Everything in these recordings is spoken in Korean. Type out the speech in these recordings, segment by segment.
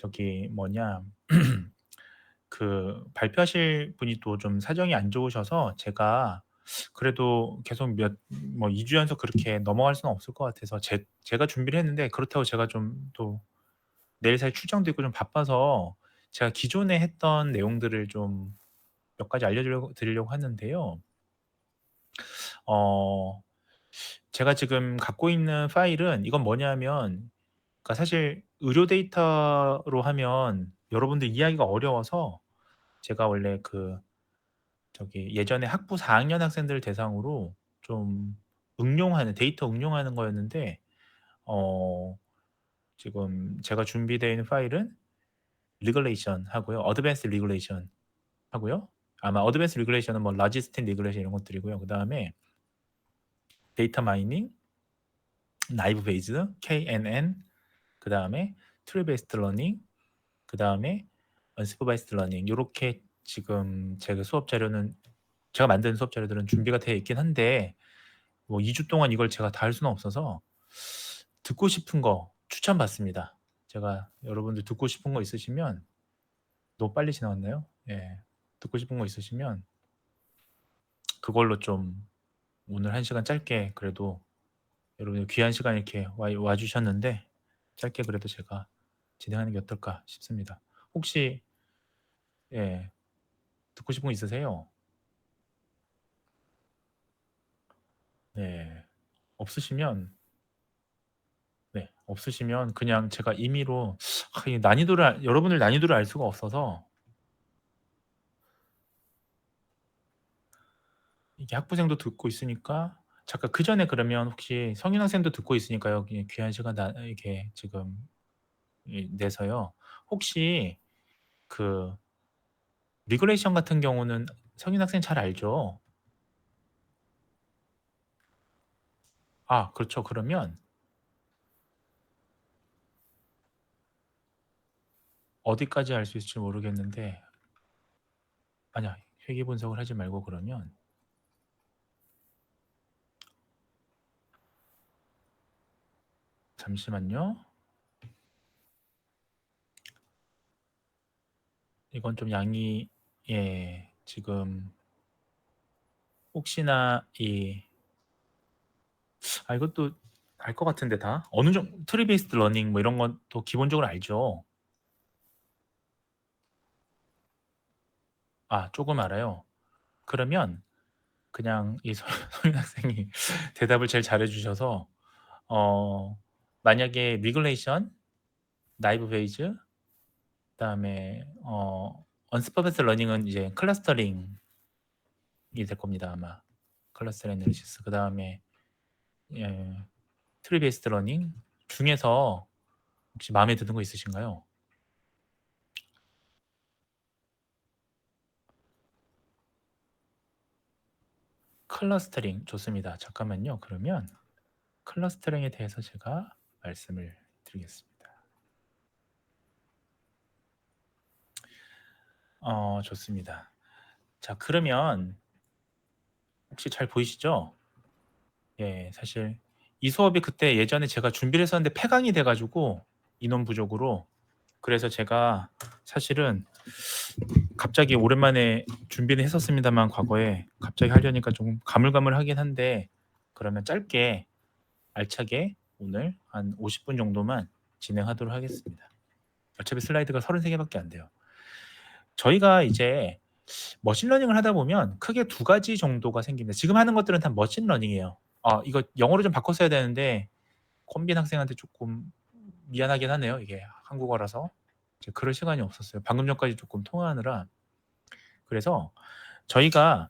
저기 뭐냐 그 발표하실 분이 또 좀 사정이 안 좋으셔서 제가 그래도 계속 2주 연속 그렇게 넘어갈 수는 없을 것 같아서 제가 준비를 했는데 그렇다고 제가 좀 또 내일 살 출장도 있고 좀 바빠서 제가 기존에 했던 내용들을 좀 몇 가지 드리려고 하는데요. 어 제가 지금 갖고 있는 파일은 이건 뭐냐면 그러니까 사실 의료 데이터로 하면 여러분들 이해하기가 어려워서 제가 원래 저기 예전에 학부 4 학년 학생들 대상으로 좀 데이터 응용하는 거였는데 어 지금 제가 준비되어 있는 파일은 리글레이션 하고요. 어드밴스드 리글레이션 하고요. 아마 어드밴스드 리글레이션은 뭐 라지스틴 리글레이션 이런 것들이고요. 그다음에 데이터 마이닝, 나이브 베이즈, KNN, 그다음에 트리 베이스드 러닝, 그다음에 언슈퍼바이스드 러닝 요렇게 지금 제가 만든 수업 자료들은 준비가 되어 있긴 한데 뭐 2주 동안 이걸 제가 다 할 수는 없어서 듣고 싶은 거 추천받습니다. 제가 여러분들 듣고 싶은 거 있으시면 너무 빨리 지나갔나요? 예. 듣고 싶은 거 있으시면 그걸로 좀 오늘 1 시간 짧게 그래도 여러분들 귀한 시간 이렇게 와 주셨는데 짧게 그래도 제가 진행하는 게 어떨까 싶습니다. 혹시 예 듣고 싶은 거 있으세요? 네. 없으시면 없으시면 그냥 제가 임의로 이 여러분들 난이도를 알 수가 없어서 이게 학부생도 듣고 있으니까 잠깐 그전에 그러면 혹시 성인 학생도 듣고 있으니까요. 귀한 시간 이렇게 지금 내서요. 혹시 그 리그레이션 같은 경우는 성인 학생 잘 알죠? 아 그렇죠. 그러면 어디까지 알 수 있을지 모르겠는데 아니야. 회계 분석을 하지 말고 그러면 잠시만요. 이건 좀 양이 지금 혹시나 이것도 알 것 같은데 다. 어느 정도 트리 베이스드 러닝 뭐 이런 것도 기본적으로 알죠? 조금 알아요. 그러면 그냥 이 소윤 학생이 대답을 제일 잘해 주셔서 어 만약에 리글레이션, 나이브 베이즈 그다음에 언스퍼베스 러닝은 이제 클러스터링이 될 겁니다, 아마. 클러스터 애널리시스. 그다음에 예 트리 베이스드 러닝 중에서 혹시 마음에 드는 거 있으신가요? 클러스터링 좋습니다. 잠깐만요. 그러면 클러스터링에 대해서 제가 말씀을 드리겠습니다. 좋습니다. 자, 그러면 혹시 잘 보이시죠? 예, 사실 이 수업이 그때 예전에 제가 준비를 했었는데 폐강이 돼 가지고 인원 부족으로 그래서 제가 사실은 갑자기 오랜만에 준비는 했었습니다만 과거에 갑자기 하려니까 좀 가물가물하긴 한데 그러면 짧게 알차게 오늘 한 50분 정도만 진행하도록 하겠습니다. 어차피 슬라이드가 33개밖에 안 돼요. 저희가 이제 머신러닝을 하다 보면 크게 두 가지 정도가 생깁니다. 지금 하는 것들은 다 머신러닝이에요. 이거 영어로 좀 바꿔 써야 되는데 권빈 학생한테 조금 미안하긴 하네요. 이게 한국어라서 이제 그럴 시간이 없었어요. 방금 전까지 조금 통화하느라. 그래서 저희가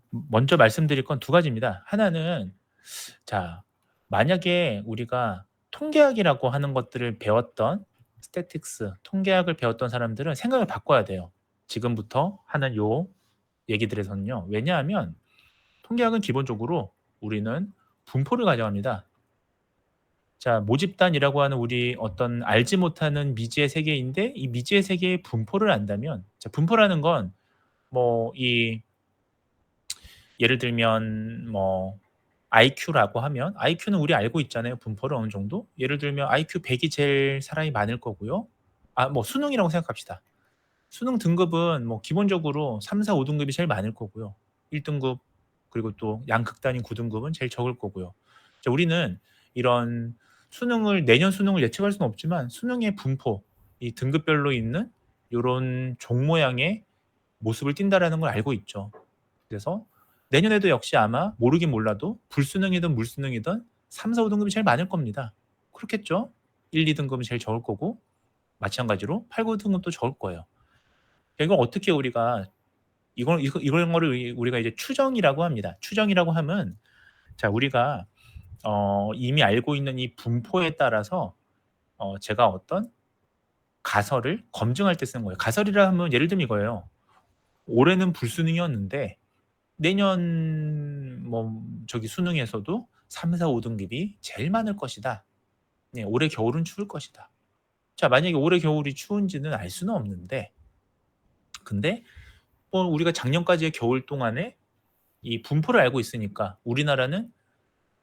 먼저 말씀드릴 건 두 가지입니다. 하나는 자 만약에 우리가 통계학이라고 하는 것들을 배웠던 스태틱스, 통계학을 배웠던 사람들은 생각을 바꿔야 돼요. 지금부터 하는 요 얘기들에서는요. 왜냐하면 통계학은 기본적으로 우리는 분포를 가져갑니다. 자, 모집단이라고 하는 우리 어떤 알지 못하는 미지의 세계인데 이 미지의 세계의 분포를 안다면 자, 분포라는 건뭐 예를 들면 IQ라고 하면 IQ는 우리 알고 있잖아요. 분포를 어느 정도. 예를 들면 IQ 100이 제일 사람이 많을 거고요. 뭐 수능이라고 생각합시다. 수능 등급은 뭐 기본적으로 3, 4, 5등급이 제일 많을 거고요. 1등급 그리고 또 양극단인 9등급은 제일 적을 거고요. 자, 우리는 이런 내년 수능을 예측할 수는 없지만 수능의 분포, 이 등급별로 있는 요런 종 모양의 모습을 띈다라는 걸 알고 있죠. 그래서 내년에도 역시 아마 모르긴 몰라도 불수능이든 물수능이든 3, 4, 5등급이 제일 많을 겁니다. 그렇겠죠? 1, 2등급은 제일 적을 거고 마찬가지로 8, 9등급도 적을 거예요. 이걸 어떻게 우리가 이런 거를 우리가 이제 추정이라고 합니다. 추정이라고 하면 자, 우리가 이미 알고 있는 이 분포에 따라서 제가 어떤 가설을 검증할 때 쓰는 거예요. 가설이라 하면 예를 들면 이거예요. 올해는 불수능이었는데 내년 뭐 저기 수능에서도 3, 4, 5등급이 제일 많을 것이다. 네, 올해 겨울은 추울 것이다. 자, 만약에 올해 겨울이 추운지는 알 수는 없는데 근데 뭐 우리가 작년까지의 겨울 동안에 이 분포를 알고 있으니까 우리나라는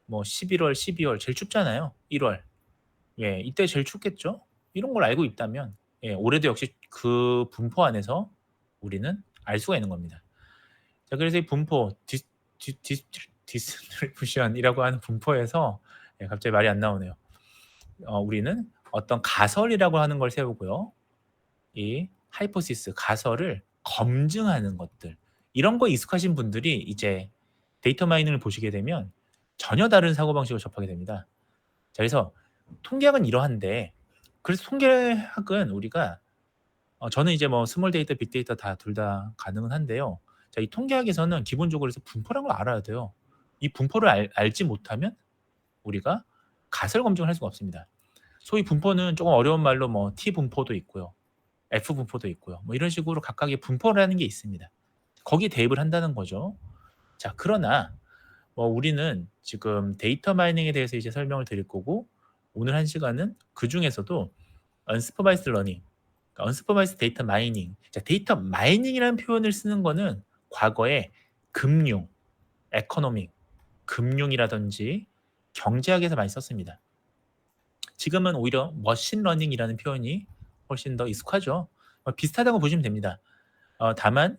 뭐 11월, 12월 제일 춥잖아요. 1월. 예, 이때 제일 춥겠죠. 이런 걸 알고 있다면 올해도 역시 그 분포 안에서 우리는 알 수가 있는 겁니다. 자, 그래서 이 분포 디스트리뷰션이라고 하는 분포에서 갑자기 말이 안 나오네요. 우리는 어떤 가설이라고 하는 걸 세우고요. 이 하이포시스 가설을 검증하는 것들 이런 거 익숙하신 분들이 이제 데이터 마이닝을 보시게 되면 전혀 다른 사고방식을 접하게 됩니다. 자, 그래서 통계학은 이러한데 그래서 통계학은 우리가 저는 이제 뭐 스몰 데이터, 빅데이터 다 둘 다 가능은 한데요. 자, 이 통계학에서는 기본적으로 해서 분포라는 걸 알아야 돼요. 이 분포를 알지 못하면 우리가 가설 검증을 할 수가 없습니다. 소위 분포는 조금 어려운 말로 뭐 T 분포도 있고요. F 분포도 있고요. 뭐 이런 식으로 각각의 분포라는 게 있습니다. 거기에 대입을 한다는 거죠. 자, 그러나 뭐 우리는 지금 데이터 마이닝에 대해서 이제 설명을 드릴 거고 오늘 한 시간은 그 중에서도 unsupervised learning, 그러니까 unsupervised 데이터 마이닝. 자, 데이터 마이닝이라는 표현을 쓰는 거는 과거에 금융, 에코노믹, 금융이라든지 경제학에서 많이 썼습니다. 지금은 오히려 머신 러닝이라는 표현이 훨씬 더 익숙하죠. 비슷하다고 보시면 됩니다. 다만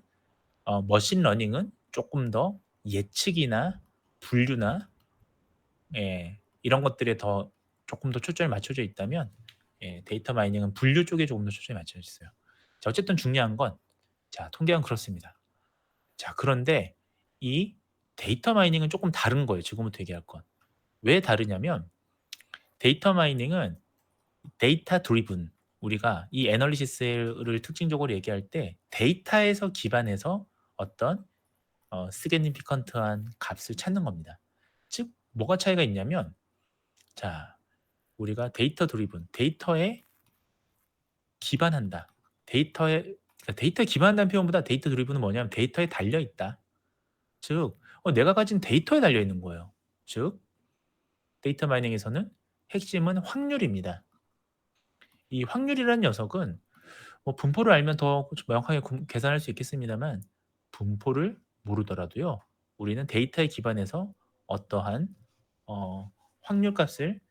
머신 러닝은 조금 더 예측이나 분류나 이런 것들에 조금 더 초점이 맞춰져 있다면 데이터 마이닝은 분류 쪽에 조금 더 초점이 맞춰져 있어요. 자, 어쨌든 중요한 건 통계학은 그렇습니다. 자, 그런데 이 데이터 마이닝은 조금 다른 거예요. 지금부터 얘기할 건. 왜 다르냐면 데이터 마이닝은 데이터 드리븐, 우리가 이 애널리시스를 특징적으로 얘기할 때 데이터에서 기반해서 어떤 시그니피컨트한 값을 찾는 겁니다. 즉 뭐가 차이가 있냐면 자, 우리가 데이터 드리븐, 데이터에 기반한다. 데이터에 기반한다는 표현보다 데이터 드리븐은 뭐냐면 데이터에 달려 있다. 즉 내가 가진 데이터에 달려 있는 거예요. 즉 데이터 마이닝에서는 핵심은 확률입니다. 이 확률이라는 녀석은 뭐 분포를 알면 더 명확하게 계산할 수 있겠습니다만 분포를 모르더라도요. 우리는 데이터에 기반해서 어떠한 확률값을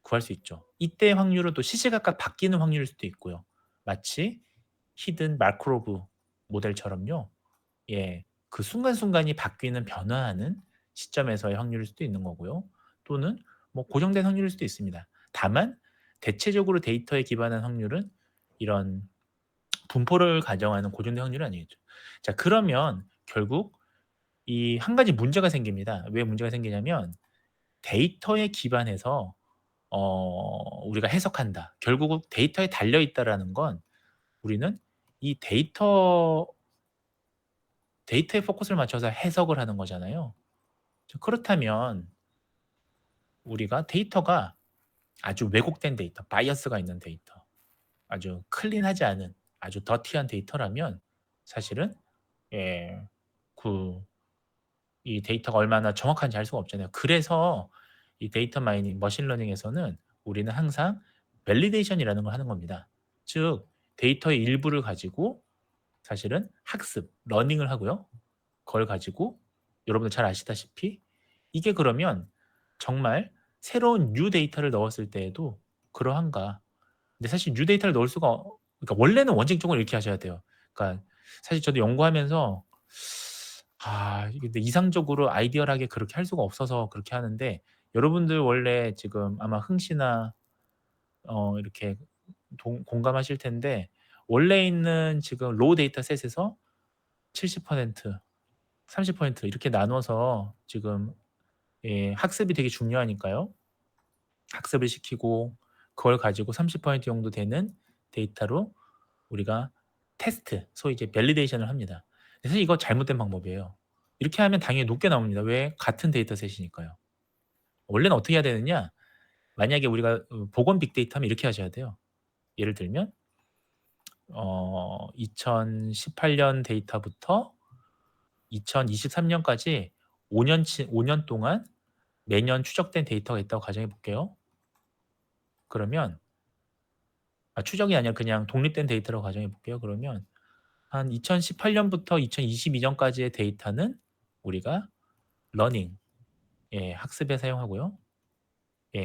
구할 수 있죠. 이때의 확률은 또 시시각각 바뀌는 확률일 수도 있고요. 마치 히든 마크로브 모델처럼요. 예, 그 순간순간이 바뀌는 변화하는 시점에서의 확률일 수도 있는 거고요. 또는 뭐 고정된 확률일 수도 있습니다. 다만 대체적으로 데이터에 기반한 확률은 이런 분포를 가정하는 고정된 확률은 아니겠죠. 자, 그러면 결국 이 한 가지 문제가 생깁니다. 왜 문제가 생기냐면 데이터에 기반해서 우리가 해석한다. 결국 데이터에 달려 있다라는 건 우리는 이 데이터에 포커스를 맞춰서 해석을 하는 거잖아요. 그렇다면 우리가 데이터가 아주 왜곡된 데이터, 바이어스가 있는 데이터, 아주 클린하지 않은 아주 더티한 데이터라면 사실은 예, 이 데이터가 얼마나 정확한지 알 수가 없잖아요. 그래서 이 데이터 마이닝, 머신러닝에서는 우리는 항상 밸리데이션이라는 걸 하는 겁니다. 즉 데이터의 일부를 가지고 사실은 학습, 러닝을 하고요. 그걸 가지고 여러분들 잘 아시다시피 이게 그러면 정말 새로운 뉴 데이터를 넣었을 때에도 그러한가? 근데 사실 뉴 데이터를 넣을 수가 그러니까 원래는 원칙적으로 이렇게 하셔야 돼요. 그러니까 사실 저도 연구하면서 근데 이상적으로 아이디얼하게 그렇게 할 수가 없어서 그렇게 하는데, 여러분들 원래 지금 아마 흥씨나 이렇게 공감하실 텐데, 원래 있는 지금 로우 데이터셋에서 70% 30% 이렇게 나눠서 지금 학습이 되게 중요하니까요. 학습을 시키고 그걸 가지고 30% 정도 되는 데이터로 우리가 테스트, 소위 이제 밸리데이션을 합니다. 사실 이거 잘못된 방법이에요. 이렇게 하면 당연히 높게 나옵니다. 왜? 같은 데이터셋이니까요. 원래는 어떻게 해야 되느냐? 만약에 우리가 보건 빅데이터 하면 이렇게 하셔야 돼요. 예를 들면 2018년 데이터부터 2023년까지 5년 동안 매년 추적된 데이터가 있다고 가정해 볼게요. 그러면 추적이 아니라 그냥 독립된 데이터라고 가정해 볼게요. 그러면 한 2018년부터 2022년까지의 데이터는 우리가 러닝, 학습에 사용하고요.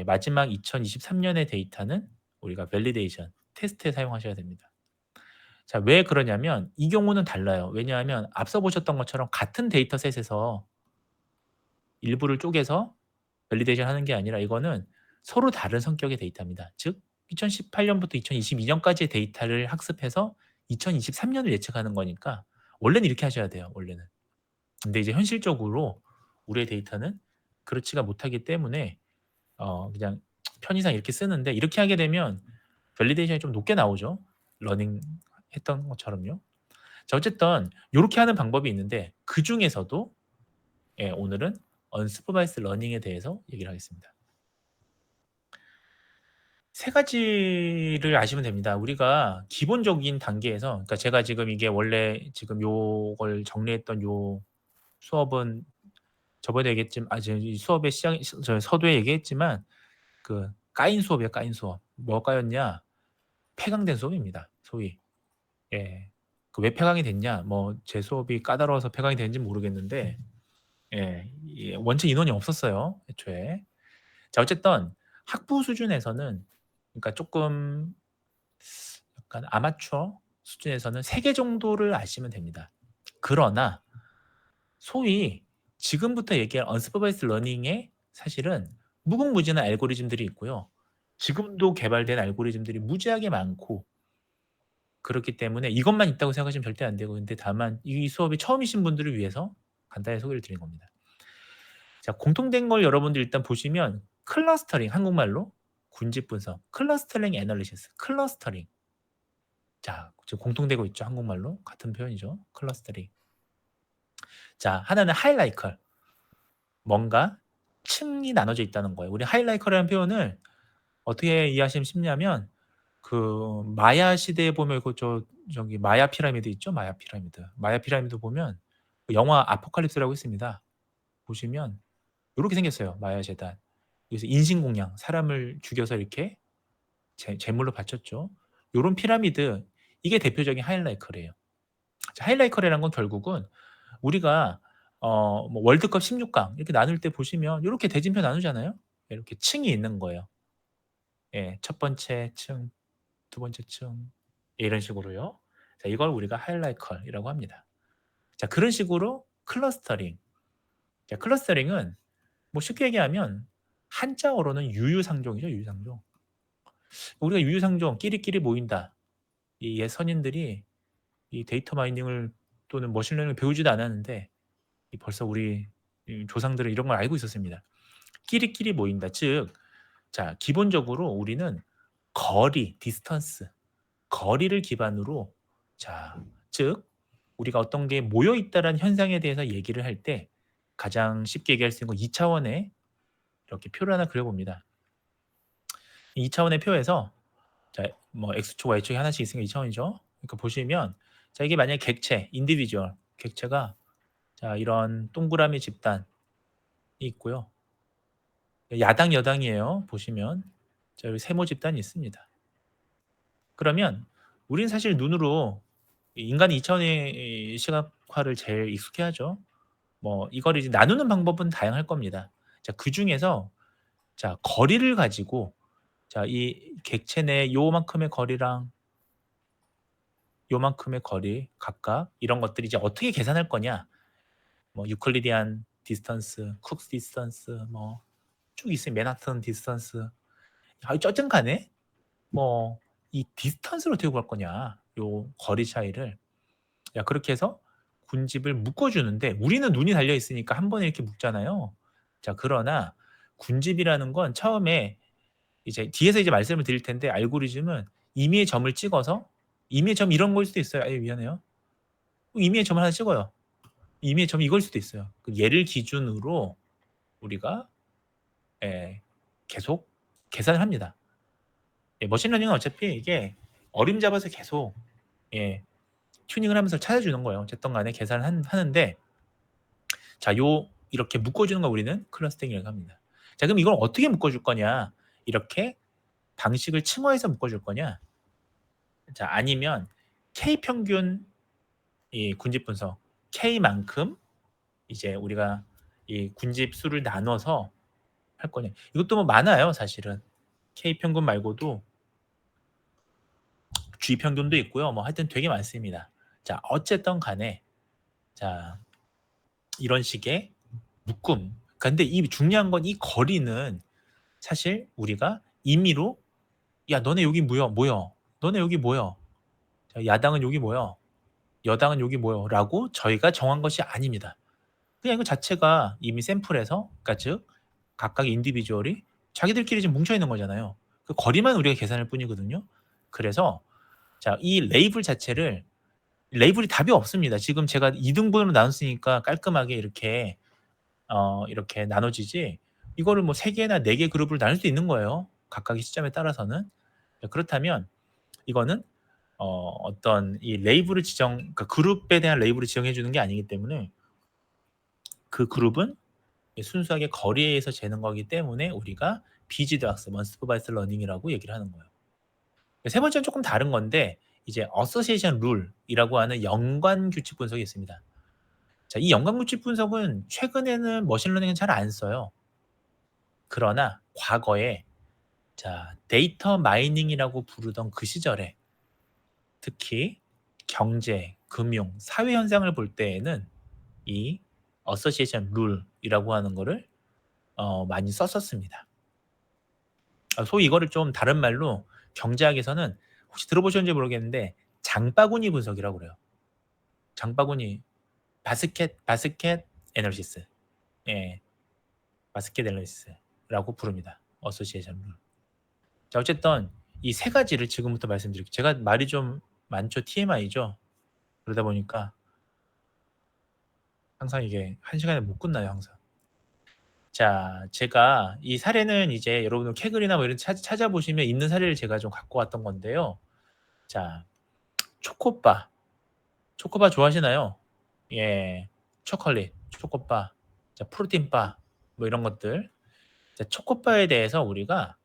마지막 2023년의 데이터는 우리가 밸리데이션, 테스트에 사용하셔야 됩니다. 자, 왜 그러냐면 이 경우는 달라요. 왜냐하면 앞서 보셨던 것처럼 같은 데이터셋에서 일부를 쪼개서 밸리데이션 하는 게 아니라 이거는 서로 다른 성격의 데이터입니다. 즉 2018년부터 2022년까지의 데이터를 학습해서 2023년을 예측하는 거니까 원래는 이렇게 하셔야 돼요, 원래는. 근데 이제 현실적으로 우리의 데이터는 그렇지가 못하기 때문에 그냥 편의상 이렇게 쓰는데, 이렇게 하게 되면 밸리데이션이 좀 높게 나오죠. 러닝 했던 것처럼요. 자, 어쨌든 요렇게 하는 방법이 있는데 그중에서도 오늘은 언슈퍼바이스드 러닝에 대해서 얘기를 하겠습니다. 세 가지를 아시면 됩니다. 우리가 기본적인 단계에서, 그러니까 제가 지금 이게 원래 지금 요걸 정리했던 요 수업은 저번에 얘기했지만 지금 이 수업의 저 서두에 얘기했지만 그 까인 수업이에요, 까인 수업. 뭐가 까였냐? 폐강된 수업입니다, 소위. 예. 그 왜 폐강이 됐냐? 뭐 제 수업이 까다로워서 폐강이 됐는지 모르겠는데 원체 인원이 없었어요, 애초에. 자, 어쨌든 학부 수준에서는, 그러니까 조금 약간 아마추어 수준에서는 3개 정도를 아시면 됩니다. 그러나 소위 지금부터 얘기할 언슈퍼바이스드 러닝에 사실은 무궁무진한 알고리즘들이 있고요. 지금도 개발된 알고리즘들이 무지하게 많고, 그렇기 때문에 이것만 있다고 생각하시면 절대 안 되고, 근데 다만 이 수업이 처음이신 분들을 위해서 간단히 소개를 드린 겁니다. 자, 공통된 걸 여러분들 일단 보시면 클러스터링, 한국말로 군집 분석, 클러스터링 애널리시스, 클러스터링. 자, 지금 공통되고 있죠, 한국말로. 같은 표현이죠, 클러스터링. 자, 하나는 하이라이컬, 뭔가 층이 나눠져 있다는 거예요. 우리 하이라이컬이라는 표현을 어떻게 이해하시면 쉽냐면 그 마야 시대에 보면 저기 마야 피라미드 있죠, 마야 피라미드. 마야 피라미드 보면 그 영화 아포칼립스라고 있습니다. 보시면 이렇게 생겼어요, 마야 재단. 여기서 인신공양, 사람을 죽여서 이렇게 제물로 바쳤죠. 요런 피라미드, 이게 대표적인 하이라이컬이에요. 하이라이컬이라는 건 결국은 우리가 뭐 월드컵 16강 이렇게 나눌 때 보시면 이렇게 대진표 나누잖아요. 이렇게 층이 있는 거예요. 첫 번째 층, 두 번째 층, 이런 식으로요. 자, 이걸 우리가 하이라이컬이라고 합니다. 자, 그런 식으로 클러스터링. 자, 클러스터링은 뭐 쉽게 얘기하면 한자어로는 유유상종이죠, 유유상종. 우리가 유유상종, 끼리끼리 모인다. 이 옛 선인들이 이 데이터 마이닝을 또는 머신러닝을 배우지도 않았는데 벌써 우리 조상들은 이런 걸 알고 있었습니다. 끼리끼리 모인다. 즉, 자, 기본적으로 우리는 거리, 디스턴스, 거리를 기반으로, 자, 즉 우리가 어떤 게 모여 있다라는 현상에 대해서 얘기를 할 때 가장 쉽게 얘기할 수 있는 건 2차원의 이렇게 표를 하나 그려봅니다. 2차원의 표에서 자, 뭐 x축, y축이 하나씩 있으니까 2차원이죠. 그러니까 보시면 자, 이게 만약에 객체, 인디비주얼 객체가 자, 이런 동그라미 집단이 있고요. 야당, 여당이에요. 보시면 자, 여기 세모 집단이 있습니다. 그러면 우리는 사실 눈으로 인간이 2차원의 시각화를 제일 익숙해 하죠. 뭐 이거를 이제 나누는 방법은 다양할 겁니다. 자, 그중에서 자, 거리를 가지고 자, 이 객체 내 요만큼의 거리랑 요만큼의 거리 각각 이런 것들이 이제 어떻게 계산할 거냐. 뭐 유클리디안 디스턴스, 쿡스 디스턴스 뭐 쭉 있어요. 맨하튼 디스턴스. 어쨌든 간에 뭐 이 디스턴스를 어떻게 구할 거냐. 요 거리 차이를. 야, 그렇게 해서 군집을 묶어 주는데 우리는 눈이 달려 있으니까 한 번에 이렇게 묶잖아요. 자, 그러나 군집이라는 건 처음에 이제 뒤에서 이제 말씀을 드릴 텐데 알고리즘은 임의의 점을 찍어서 임의의 점 이런 거일 수도 있어요. 아유, 미안해요. 임의의 점을 하나 찍어요. 임의의 점이 이걸 수도 있어요. 그 얘를 기준으로 우리가 계속 계산을 합니다. 머신러닝은 어차피 이게 어림잡아서 계속 튜닝을 하면서 찾아주는 거예요. 어쨌든 간에 계산을 하는데 자, 이렇게 묶어주는 거 우리는 클러스터링이라고 합니다. 자, 그럼 이걸 어떻게 묶어줄 거냐? 이렇게 방식을 층화해서 묶어줄 거냐? 자, 아니면 K 평균 이 군집 분석 K만큼 이제 우리가 이 군집 수를 나눠서 할 거냐? 이것도 뭐 많아요, 사실은. K 평균 말고도 G 평균도 있고요. 뭐 하여튼 되게 많습니다. 자, 어쨌든 간에 자, 이런 식의 묶음. 근데 이 중요한 건 이 거리는 사실 우리가 임의로 야, 너네 여기 모여. 너네 여기 모여. 자, 야당은 여기 모여. 여당은 여기 모여. 라고 저희가 정한 것이 아닙니다. 그냥 이거 자체가 이미 샘플에서 그러니까 즉 각각의 인디비주얼이 자기들끼리 지금 뭉쳐 있는 거잖아요. 그 거리만 우리가 계산할 뿐이거든요. 그래서 자, 이 레이블 자체를 레이블이 답이 없습니다. 지금 제가 2등분으로 나눴으니까 깔끔하게 이렇게 나눠지지 이거를 뭐 3개나 4개 그룹을 나눌 수 있는 거예요. 각각의 시점에 따라서는. 그렇다면 이거는 어떤 이 레이블을 그러니까 그룹에 대한 레이블을 지정해 주는 게 아니기 때문에 그 그룹은 순수하게 거리에서 재는 거기 때문에 우리가 비지드 학습, 언스퍼바이스 러닝이라고 얘기를 하는 거예요. 세 번째는 조금 다른 건데 이제 어소시에이션 룰이라고 하는 연관 규칙 분석이 있습니다. 자, 이 연관 규칙 분석은 최근에는 머신러닝은 잘 안 써요. 그러나 과거에 자, 데이터 마이닝이라고 부르던 그 시절에 특히 경제, 금융, 사회 현상을 볼 때에는 이 어소시에이션 룰이라고 하는 거를 많이 썼었습니다. 소위 이거를 좀 다른 말로 경제학에서는 혹시 들어보셨는지 모르겠는데 장바구니 분석이라고 그래요. 장바구니 바스켓 애널리시스. 예. 바스켓 애널리시스라고 부릅니다. 어소시에이션 룰. 자, 어쨌든 이 세 가지를 지금부터 말씀드릴게요. 제가 말이 좀 많죠. TMI죠. 그러다 보니까 항상 이게 1시간에 못 끝나요, 항상. 자, 제가 이 사례는 이제 여러분들 캐글이나 뭐 이런 찾아보시면 있는 사례를 제가 좀 갖고 왔던 건데요. 자, 초코바. 초코바 좋아하시나요? 예. 초콜릿, 초코바, 자, 프로틴바 뭐 이런 것들. 자, 초코바에 대해서 우리가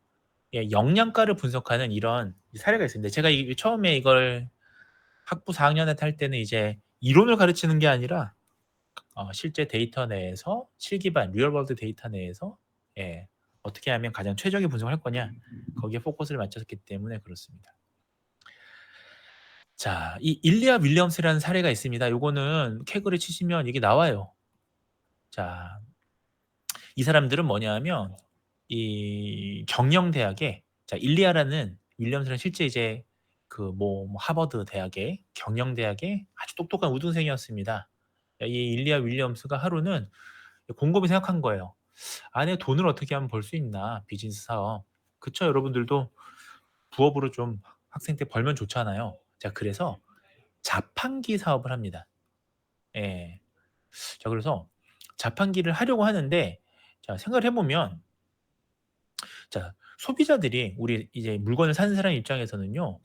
영양가를 분석하는 이런 사례가 있습니다. 제가 처음에 이걸 학부 4학년에 탈 때는 이제 이론을 가르치는 게 아니라 실제 데이터 내에서 실기반 리얼월드 데이터 내에서 어떻게 하면 가장 최적의 분석을 할 거냐 거기에 포커스를 맞췄기 때문에 그렇습니다. 자, 이 일리아 윌리엄스라는 사례가 있습니다. 요거는 캐글에 치시면 이게 나와요. 자, 이 사람들은 뭐냐면 이 경영대학에 자, 일리아라는 윌리엄스는 실제 이제 그 뭐 하버드 대학의 경영대학의 아주 똑똑한 우등생이었습니다. 이 일리아 윌리엄스가 하루는 곰곰이 생각한 거예요. 아, 내 돈을 어떻게 하면 벌 수 있나 비즈니스 사업. 그쵸, 여러분들도 부업으로 좀 학생 때 벌면 좋잖아요. 자, 그래서 자판기 사업을 합니다. 예. 자, 그래서 자판기를 하려고 하는데 자, 생각을 해보면 자, 소비자들이 우리 이제 물건을 사는 사람 입장에서는요.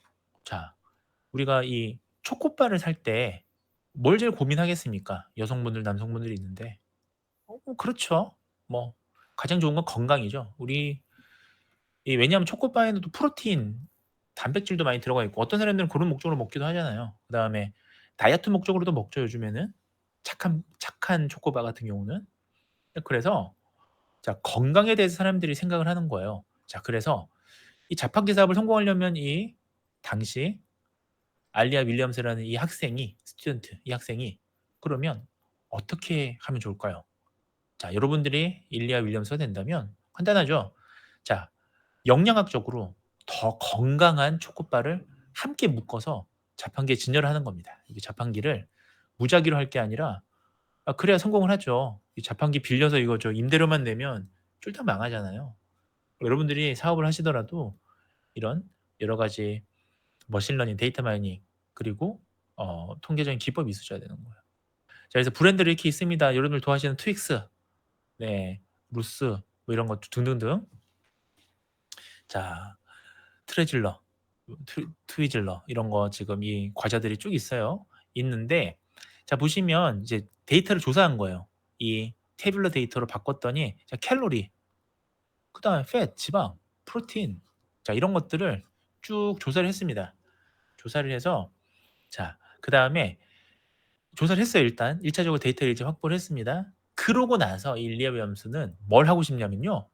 자, 우리가 이 초코바를 살 때 뭘 제일 고민하겠습니까? 여성분들, 남성분들이 있는데. 그렇죠. 뭐 가장 좋은 건 건강이죠. 왜냐하면 초코바에는 또 프로틴, 단백질도 많이 들어가 있고 어떤 사람들은 그런 목적으로 먹기도 하잖아요. 그다음에 다이어트 목적으로도 먹죠, 요즘에는. 착한 초코바 같은 경우는. 그래서 자, 건강에 대해서 사람들이 생각을 하는 거예요. 자, 그래서 이 자판기 사업을 성공하려면 이 당시 알리아 윌리엄스라는 이 학생이 스튜던트 이 학생이 그러면 어떻게 하면 좋을까요? 자, 여러분들이 일리아 윌리엄스가 된다면 간단하죠. 자, 영양학적으로 더 건강한 초코바를 함께 묶어서 자판기에 진열을 하는 겁니다. 이 자판기를 무작위로 할 게 아니라 그래야 성공을 하죠. 이 자판기 빌려서 이거 저 임대료만 내면 쫄딱 망하잖아요. 여러분들이 사업을 하시더라도 이런 여러 가지 머신러닝, 데이터 마이닝 그리고 통계적인 기법이 있으셔야 되는 거예요. 자, 그래서 브랜드를 이렇게 있습니다. 여러분들 좋아하시는 트윅스, 네, 루스 뭐 이런 것 등등등. 자, 트레질러, 트위질러 이런 거 지금 이 과자들이 쭉 있어요. 있는데 자, 보시면 이제 데이터를 조사한 거예요. 이 태블러 데이터로 바꿨더니 자, 칼로리, 그다음에 팻, 지방, 프로틴, 자, 이런 것들을 쭉 조사를 했습니다. 조사를 해서 자, 그다음에 조사를 했어요. 일단 1차적으로 데이터를 이제 확보를 했습니다. 그러고 나서 이 일리아 윌리엄스는 뭘 하고 싶냐면요.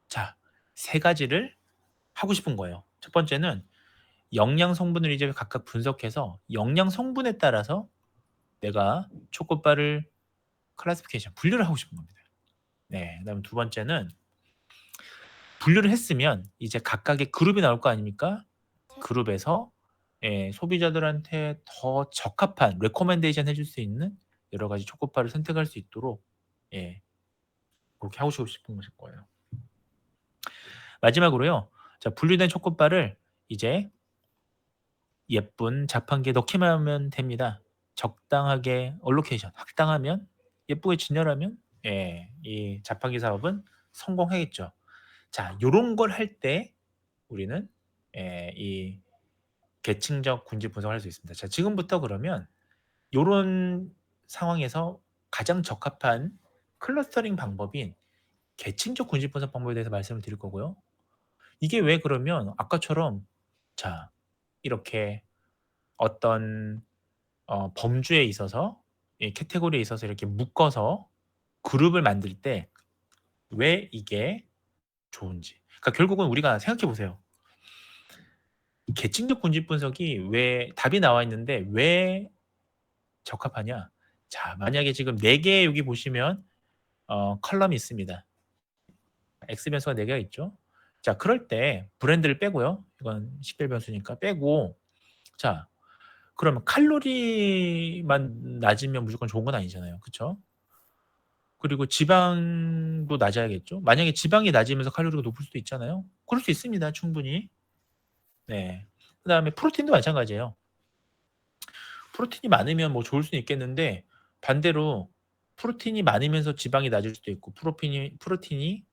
자, 세 가지를 하고 싶은 거예요. 첫 번째는 영양 성분을 이제 각각 분석해서 영양 성분에 따라서 내가 초코바를 클래시피케이션 분류를 하고 싶은 겁니다. 네, 그다음에 두 번째는 분류를 했으면 이제 각각의 그룹이 나올 거 아닙니까? 그룹에서 소비자들한테 더 적합한 레코멘데이션 해줄 수 있는 여러 가지 초코바를 선택할 수 있도록 그렇게 하고 싶은 것일 거예요. 마지막으로요. 자, 분류된 초코바를 이제 예쁜 자판기에 넣기만 하면 됩니다. 적당하게 얼로케이션, 확당하면 예쁘게 진열하면 이 자판기 사업은 성공하겠죠. 자, 요런 걸 할 때 우리는 이 계층적 군집 분석을 할 수 있습니다. 자, 지금부터 그러면 요런 상황에서 가장 적합한 클러스터링 방법인 계층적 군집 분석 방법에 대해서 말씀을 드릴 거고요. 이게 왜 그러면 아까처럼 자, 이렇게 어떤 범주에 있어서 이 카테고리에 있어서 이렇게 묶어서 그룹을 만들 때 왜 이게 좋은지. 그러니까 결국은 우리가 생각해 보세요. 계층적 군집 분석이 왜 답이 나와 있는데 왜 적합하냐? 자, 만약에 지금 4개 여기 보시면 컬럼이 있습니다. X 변수가 4개가 있죠. 자, 그럴 때 브랜드를 빼고요. 이건 식별 변수니까 빼고 자, 그러면 칼로리만 낮으면 무조건 좋은 건 아니잖아요. 그쵸? 그리고 지방도 낮아야겠죠. 만약에 지방이 낮으면서 칼로리가 높을 수도 있잖아요. 그럴 수 있습니다. 충분히. 네. 그다음에 프로틴도 마찬가지예요. 프로틴이 많으면 뭐 좋을 수는 있겠는데 반대로 프로틴이 많으면서 지방이 낮을 수도 있고 프로틴이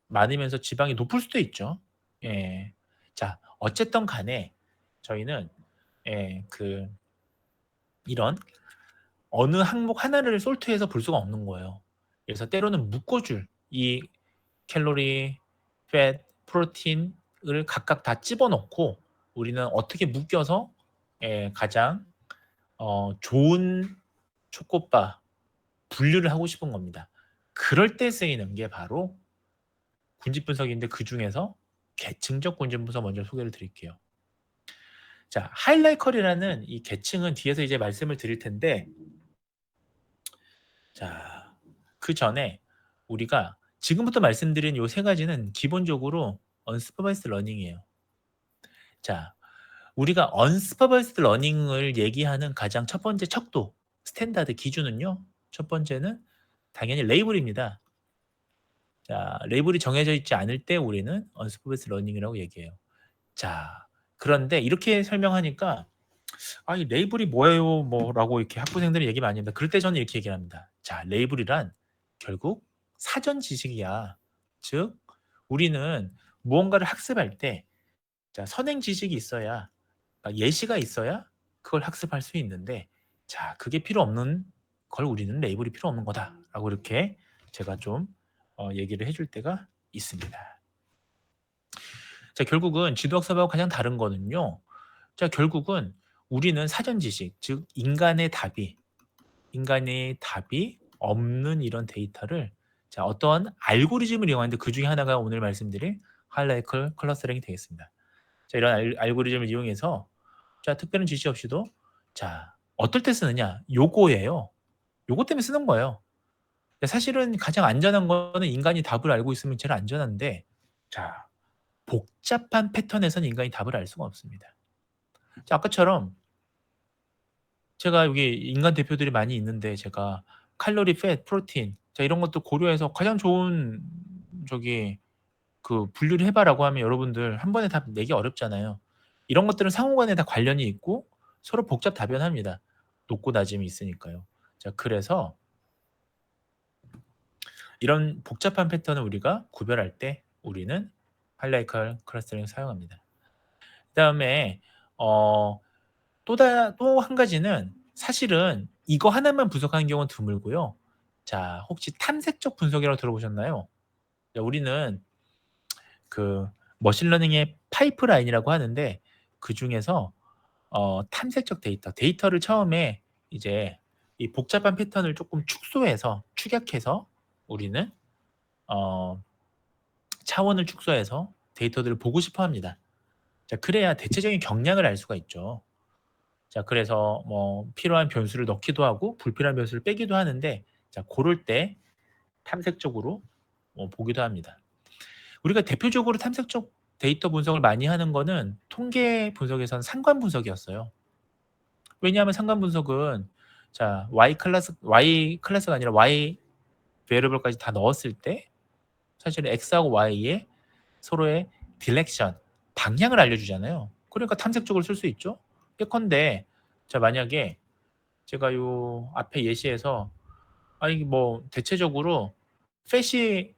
많으면서 지방이 높을 수도 있죠. 예. 자, 어쨌든 간에 저희는 이런 어느 항목 하나를 솔트해서 볼 수가 없는 거예요. 그래서 때로는 묶어줄 이 칼로리, 팻, 프로틴을 각각 다 집어넣고 우리는 어떻게 묶여서 가장 좋은 초코바 분류를 하고 싶은 겁니다. 그럴 때 쓰이는 게 바로 군집 분석인데 그 중에서 계층적 군집 분석 먼저 소개를 드릴게요. 자, 하이라이컬이라는 이 계층은 뒤에서 이제 말씀을 드릴 텐데 자, 그 전에 우리가 지금부터 말씀드린 요 세 가지는 기본적으로 언스퍼바이스드 러닝이에요. 자, 우리가 언스퍼바이스드 러닝을 얘기하는 가장 첫 번째 척도, 스탠다드 기준은요. 첫 번째는 당연히 레이블입니다. 자, 레이블이 정해져 있지 않을 때 우리는 언스퍼바이스드 러닝이라고 얘기해요. 자, 그런데 이렇게 설명하니까 이 레이블이 뭐예요? 뭐라고 이렇게 학부생들이 얘기 많이 합니다. 그럴 때 저는 이렇게 얘기를 합니다. 자, 레이블이란 결국 사전 지식이야. 즉, 우리는 무언가를 학습할 때 자, 선행 지식이 있어야 그러니까 예시가 있어야 그걸 학습할 수 있는데 자, 그게 필요 없는 걸 우리는 레이블이 필요 없는 거다라고 이렇게 제가 좀 얘기를 해줄 때가 있습니다. 자, 결국은 지도학습하고 가장 다른 거는요. 자, 결국은 우리는 사전 지식, 즉 인간의 답이 없는 이런 데이터를 자, 어떤 알고리즘을 이용하는데 그 중에 하나가 오늘 말씀드릴 하이라이컬 클러스터링이 되겠습니다. 자, 이런 알고리즘을 이용해서 자, 특별한 지시 없이도 자, 어떨 때 쓰느냐? 요거예요. 요거 때문에 쓰는 거예요. 사실은 가장 안전한 거는 인간이 답을 알고 있으면 제일 안전한데 자, 복잡한 패턴에서는 인간이 답을 알 수가 없습니다. 자, 아까처럼 제가 여기 인간 대표들이 많이 있는데 제가 칼로리, 팻, 프로틴 자, 이런 것도 고려해서 가장 좋은 저기 그 분류를 해 봐라고 하면 여러분들 한 번에 답 내기 어렵잖아요. 이런 것들은 상호간에 다 관련이 있고 서로 복잡 다변합니다. 높고 낮음이 있으니까요. 자, 그래서 이런 복잡한 패턴을 우리가 구별할 때 우리는 하이라이컬 클러스터링을 사용합니다. 그다음에 또 한 가지는 사실은 이거 하나만 분석하는 경우는 드물고요. 자, 혹시 탐색적 분석이라고 들어보셨나요? 자, 우리는 그 머신러닝의 파이프라인이라고 하는데 그중에서 탐색적 데이터를 처음에 이제 이 복잡한 패턴을 조금 축소해서 축약해서 우리는 어 차원을 축소해서 데이터들을 보고 싶어 합니다. 자, 그래야 대체적인 경향을 알 수가 있죠. 자, 그래서 뭐 필요한 변수를 넣기도 하고 불필요한 변수를 빼기도 하는데 자, 고럴 때 탐색적으로 보기도 합니다. 우리가 대표적으로 탐색적 데이터 분석을 많이 하는 거는 통계 분석에서는 상관 분석이었어요. 왜냐하면 상관 분석은 자, Y 클래스가 아니라 Y 베리어블까지 다 넣었을 때 사실은 X하고 Y의 서로의 디렉션, 방향을 알려주잖아요. 그러니까 탐색적으로 쓸 수 있죠. 예컨대 자, 만약에 제가 요 앞에 예시에서 아니 뭐 대체적으로 팻이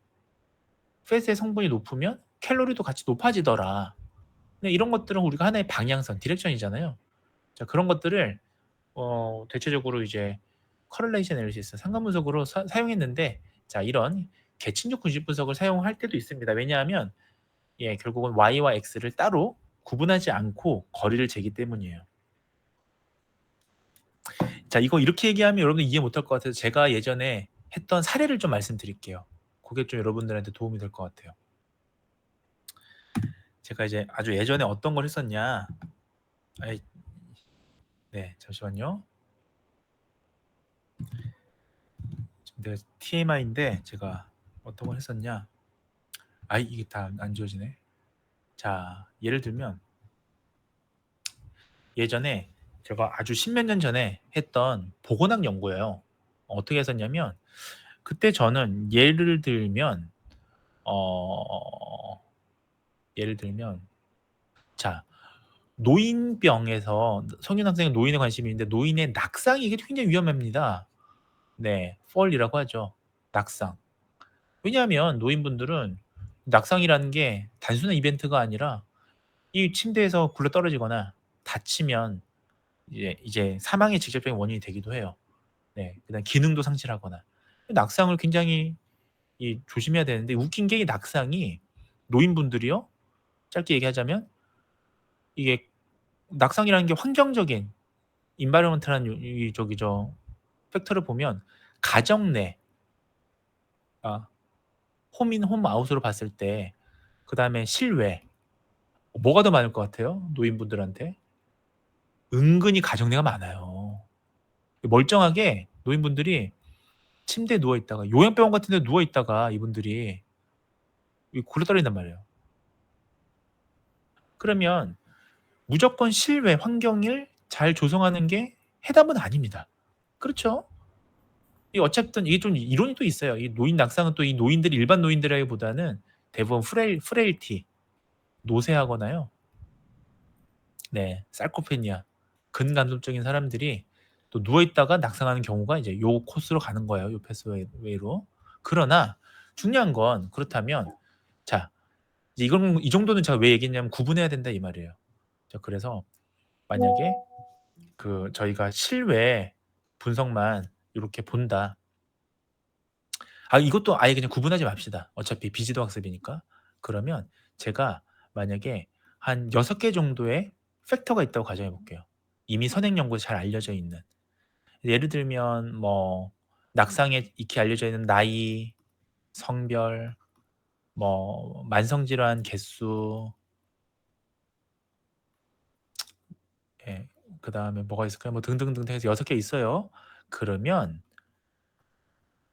팻의 성분이 높으면 칼로리도 같이 높아지더라. 근데 이런 것들은 우리가 하나의 방향성, 디렉션이잖아요. 자, 그런 것들을 대체적으로 이제 correlation analysis 상관 분석으로 사용했는데 자, 이런 계층적 군식 분석을 사용할 때도 있습니다. 왜냐하면 예, 결국은 Y와 X를 따로 구분하지 않고 거리를 재기 때문이에요. 자, 이거 이렇게 얘기하면 여러분들 이해 못할 것 같아서 제가 예전에 했던 사례를 좀 말씀드릴게요. 그게 좀 여러분들한테 도움이 될 것 같아요. 제가 이제 아주 예전에 어떤 걸 했었냐. 아이, 네, 잠시만요. 지금 내가 TMI인데 제가 어떤 걸 했었냐. 아이, 이게 다 안 지워지네. 자, 예를 들면 예전에 제가 아주 십몇 년 전에 했던 보건학 연구예요. 어떻게 했었냐면 그때 저는 어 예를 들면 자, 노인병에서 성인 학생은 노인에 관심이 있는데 노인의 낙상이 이게 굉장히 위험합니다. 네, fall이라고 하죠. 낙상. 왜냐하면 노인분들은 낙상이라는 게 단순한 이벤트가 아니라 이 침대에서 굴러떨어지거나 다치면 이제 사망의 직접적인 원인이 되기도 해요. 네, 그다음 기능도 상실하거나 낙상을 굉장히 조심해야 되는데 웃긴 게 이 낙상이 노인분들이요. 짧게 얘기하자면 이게 낙상이라는 게 환경적인 인바이러먼트라는 이 저기 저 팩터를 보면 가정 내 홈인 홈아웃으로 봤을 때 그다음에 실외 뭐가 더 많을 것 같아요? 노인분들한테? 은근히 가정 내가 많아요. 멀쩡하게 노인분들이 침대에 누워 있다가 요양병원 같은 데 누워 있다가 이분들이 굴러떨어진단 말이에요. 그러면 무조건 실외 환경을 잘 조성하는 게 해답은 아닙니다. 그렇죠? 이 어쨌든 이게 좀 이론이 또 있어요. 이 노인 낙상은 또 이 노인들이 일반 노인들이라기보다는 대부분 프레일티, 노쇠하거나요. 네, sarcopenia, 근감독적인 사람들이 또 누워 있다가 낙상하는 경우가 이제 요 코스로 가는 거예요. 요 패스웨이로. 그러나 중요한 건 그렇다면 자, 이제 이건 이 정도는 제가 왜 얘기했냐면 구분해야 된다 이 말이에요. 자, 그래서 만약에 그 저희가 실외 분석만 요렇게 본다. 이것도 아예 그냥 구분하지 맙시다. 어차피 비지도 학습이니까. 그러면 제가 만약에 한 6개 정도의 팩터가 있다고 가정해 볼게요. 이미 선행 연구에서 잘 알려져 있는. 예를 들면 뭐 낙상에 익히 알려져 있는 나이, 성별, 뭐 만성 질환 개수, 예. 그다음에 뭐가 있을까요? 뭐 등등등등 해서 6개 있어요. 그러면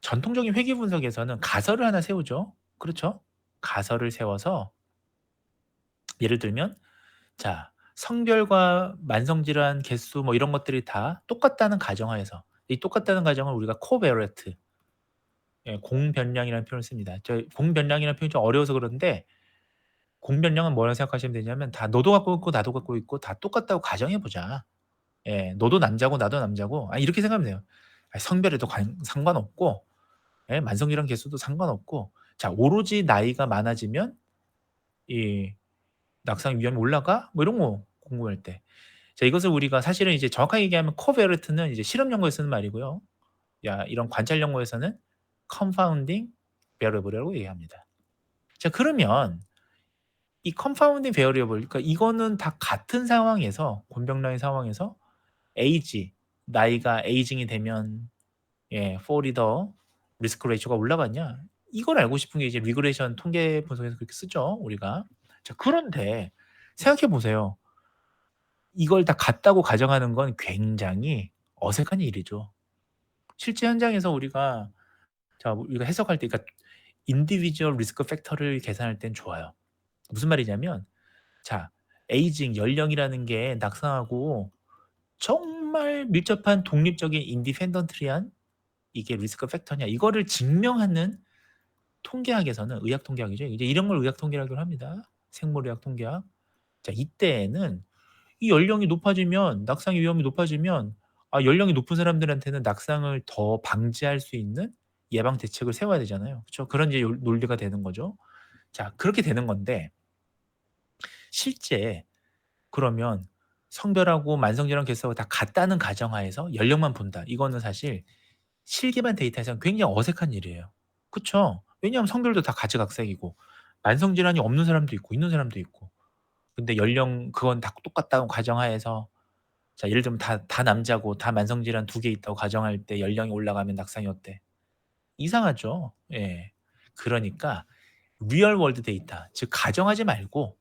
전통적인 회귀 분석에서는 가설을 하나 세우죠. 그렇죠? 가설을 세워서 예를 들면 자, 성별과 만성 질환 개수 뭐 이런 것들이 다 똑같다는 가정하에서 이 똑같다는 가정을 우리가 코베레트, 예, 공변량이라는 표현을 씁니다. 저 공변량이라는 표현이 좀 어려워서 그런데 공변량은 뭐라고 생각하시면 되냐면 다 너도 갖고 있고 나도 갖고 있고 다 똑같다고 가정해 보자. 예. 너도 남자고 나도 남자고 이렇게 생각하면 돼요. 성별에도 상관없고, 예, 만성 질환 개수도 상관없고, 자, 오로지 나이가 많아지면 이 낙상 위험이 올라가? 뭐 이런 거 궁금할 때. 자, 이것을 우리가 사실은 이제 정확하게 얘기하면 코베르트는 이제 실험 연구에 쓰는 말이고요. 이런 관찰 연구에서는 confounding variable이라고 얘기합니다. 자, 그러면 이 confounding variable, 그러니까 이거는 다 같은 상황에서 곤병라의 상황에서 에이지, 나이가 에이징이 되면, 예, fall 더 리스크 레이쇼가 올라갔냐? 이걸 알고 싶은 게 이제 리그레션 통계 분석에서 그렇게 쓰죠, 우리가. 자, 그런데 생각해 보세요. 이걸 다 같다고 가정하는 건 굉장히 어색한 일이죠. 실제 현장에서 우리가 해석할 때, 그러니까 인디비주얼 리스크 팩터를 계산할 땐 좋아요. 무슨 말이냐면 자, 에이징, 연령이라는 게 낙상하고 정말 밀접한 독립적인 인디펜던트리한 이게 리스크 팩터냐 이거를 증명하는 통계학에서는, 의학 통계학이죠. 이제 이런 걸 의학 통계학으로 합니다. 생물의학 통계학. 자, 이때에는 이 연령이 높아지면 낙상의 위험이 높아지면 연령이 높은 사람들한테는 낙상을 더 방지할 수 있는 예방 대책을 세워야 되잖아요. 그렇죠? 그런 이제 논리가 되는 거죠. 자, 그렇게 되는 건데 실제 그러면 성별하고 만성질환 개수하고 다 같다는 가정하에서 연령만 본다. 이거는 사실 실기반 데이터에서는 굉장히 어색한 일이에요. 그쵸? 왜냐하면 성별도 다 가지각색이고 만성질환이 없는 사람도 있고 있는 사람도 있고, 근데 연령 그건 다 똑같다고 가정하에서 자, 예를 들면 다 남자고 다 만성질환 2개 있다고 가정할 때 연령이 올라가면 낙상이 어때? 이상하죠. 예. 그러니까 리얼 월드 데이터, 즉 가정하지 말고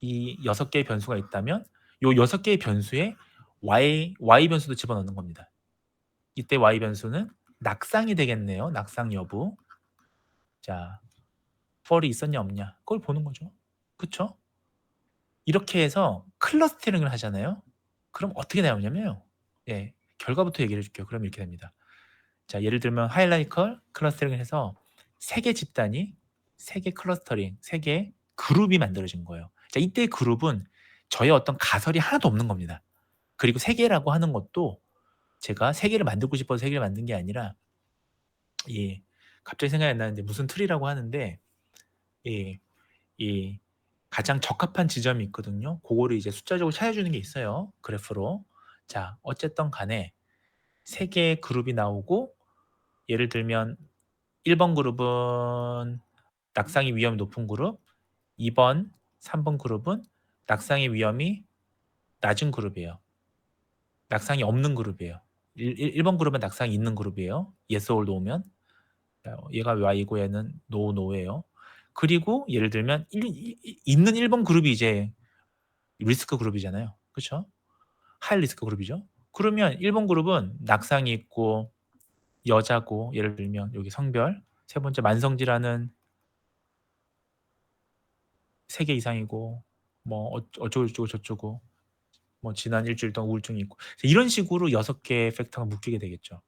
이 6개의 변수가 있다면 요 6개의 변수에 y 변수도 집어넣는 겁니다. 이때 y 변수는 낙상이 되겠네요. 낙상 여부. 자, fall이 있었냐 없냐 그걸 보는 거죠. 그쵸? 이렇게 해서 클러스터링을 하잖아요. 그럼 어떻게 나오냐면요. 예, 결과부터 얘기를 해 줄게요. 그럼 이렇게 됩니다. 자, 예를 들면 하이라이컬 클러스터링을 해서 3개 집단이 3개 클러스터링, 3개 그룹이 만들어진 거예요. 자, 이때 그룹은 저의 어떤 가설이 하나도 없는 겁니다. 그리고 3개라고 하는 것도 제가 3개를 만들고 싶어서 3개를 만든 게 아니라 이 갑자기 생각이 안 나는데 무슨 틀이라고 하는데 이 이 가장 적합한 지점이 있거든요. 그거를 이제 숫자적으로 찾아주는 게 있어요, 그래프로. 자, 어쨌든 간에 3개의 그룹이 나오고 예를 들면 1번 그룹은 낙상의 위험이 높은 그룹, 2번, 3번 그룹은 낙상의 위험이 낮은 그룹이에요. 낙상이 없는 그룹이에요. 1번 그룹은 낙상이 있는 그룹이에요. yes or no면. 얘가 Y고 얘는 no, no예요. 그리고 예를 들면 있는 1번 그룹이 이제 리스크 그룹이잖아요. 그렇죠? 하이 리스크 그룹이죠. 그러면 1번 그룹은 낙상이 있고 여자고, 예를 들면 여기 성별, 세 번째 만성 질환은 3개 이상이고 뭐 어쩌고 저쩌고 뭐 지난 일주일 동안 우울증이 있고 이런 식으로 6개의 팩터가 묶이게 되겠죠.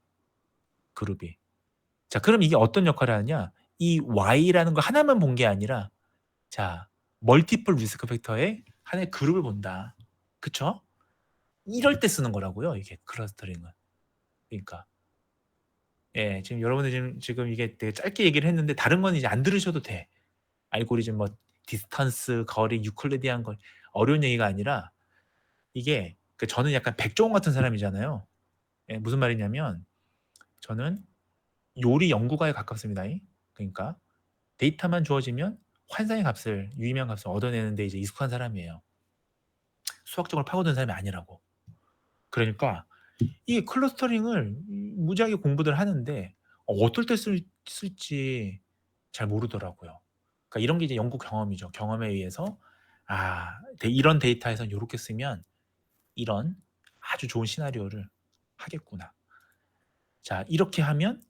그룹이. 자, 그럼 이게 어떤 역할을 하느냐? 이 Y라는 거 하나만 본 게 아니라 자, 멀티플 리스크 팩터의 하나의 그룹을 본다. 그쵸? 이럴 때 쓰는 거라고요, 이게 클러스터링은. 그러니까 예, 지금 여러분들 지금 이게 되게 짧게 얘기를 했는데 다른 건 이제 안 들으셔도 돼. 알고리즘 뭐 디스턴스, 거리, 유클리디안 거리 어려운 얘기가 아니라 이게 저는 약간 백종원 같은 사람이잖아요. 예, 무슨 말이냐면 저는 요리 연구가에 가깝습니다. 그러니까 데이터만 주어지면 환상의 값을, 유의미한 값을 얻어내는데 이제 익숙한 사람이에요. 수학적으로 파고든 사람이 아니라고. 그러니까 이 클러스터링을 무지하게 공부들 하는데 어떨 때 쓸지 잘 모르더라고요. 그러니까 이런 게 이제 연구 경험이죠. 경험에 의해서 이런 데이터에선 요렇게 쓰면 이런 아주 좋은 시나리오를 하겠구나. 자, 이렇게 하면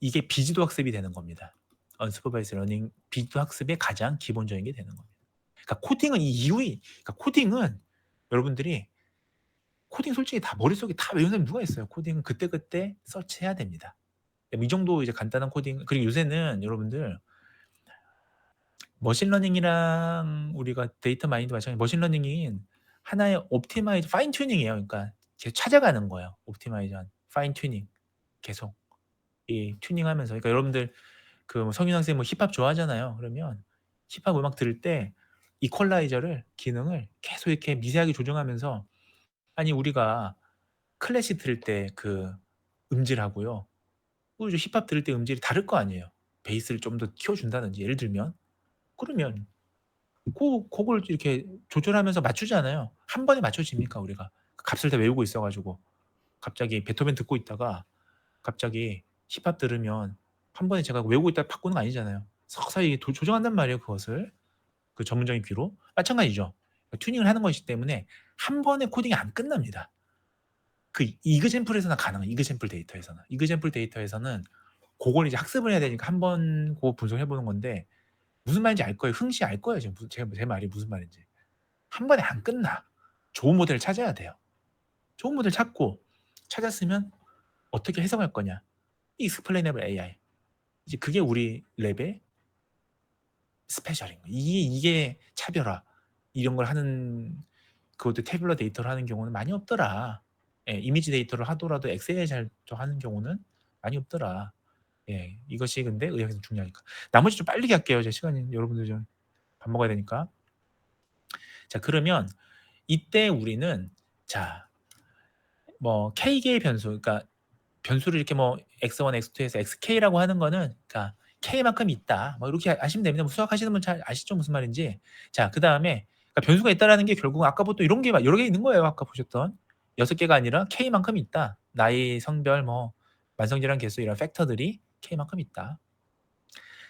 이게 비지도 학습이 되는 겁니다. 언슈퍼바이즈 러닝 비지도 학습의 가장 기본적인 게 되는 겁니다. 그러니까 코딩은 그러니까 코딩은 여러분들이 코딩 솔직히 다 머릿속에 다 외우는 사람이 누가 있어요. 코딩은 그때그때 서치해야 됩니다. 이 정도 이제 간단한 코딩. 그리고 요새는 여러분들 머신러닝이랑 우리가 데이터 마이닝도 마찬가지. 머신러닝이 하나의 옵티마이즈 파인 튜닝이에요. 그러니까 계속 찾아가는 거예요. 옵티마이전 파인 튜닝 계속 이 튜닝하면서. 그러니까 여러분들 그 성윤 학생 뭐 힙합 좋아하잖아요. 그러면 힙합 음악 들을 때 이퀄라이저를 기능을 계속 이렇게 미세하게 조정하면서, 아니 우리가 클래식 들을 때 그 음질하고요, 저 힙합 들을 때 음질이 다를 거 아니에요. 베이스를 좀 더 키워준다든지 예를 들면, 그러면 그걸 이렇게 조절하면서 맞추잖아요. 한 번에 맞춰집니까 우리가? 그 값을 다 외우고 있어가지고 갑자기 베토벤 듣고 있다가 갑자기 힙합 들으면 한 번에 제가 외우고 있다가 바꾸는 거 아니잖아요. 서서히 조정한단 말이에요. 그것을 그 전문적인 귀로. 마찬가지죠. 튜닝을 하는 것이기 때문에 한 번에 코딩이 안 끝납니다. 그 이그젠플에서는 가능해요. 이그젠플 데이터에서는 그걸 이제 학습을 해야 되니까 한 번 그거 분석해 보는 건데, 무슨 말인지 알 거예요. 흥시 알 거예요. 지금 제 말이 무슨 말인지. 한 번에 안 끝나. 좋은 모델을 찾아야 돼요. 좋은 모델 찾고 찾았으면 어떻게 해석할 거냐. 익스플레이너블 AI. 이제 그게 우리 랩의 스페셜인 거예요. 이게 차별화. 이런 걸 하는, 그것도 태블러 데이터를 하는 경우는 많이 없더라. 예, 이미지 데이터를 하더라도 엑셀에 잘 하는 경우는 많이 없더라. 예, 이것이 근데 의학에서 중요하니까. 나머지 좀 빨리 할게요. 제 시간이, 여러분들 좀 밥 먹어야 되니까. 자, 그러면 이때 우리는 뭐 K개의 변수, 그러니까 변수를 이렇게 뭐 x1, x2에서 xk라고 하는 거는, 그러니까 k만큼 있다. 뭐 이렇게 아시면 됩니다. 뭐 수학하시는 분 잘 아시죠? 무슨 말인지. 자, 그다음에 그러니까 변수가 있다라는 게 결국 아까부터 이런 게 여러 개 있는 거예요. 아까 보셨던 6개가 아니라 k만큼 있다. 나이, 성별, 뭐 만성질환 개수 이런 팩터들이 k만큼 있다.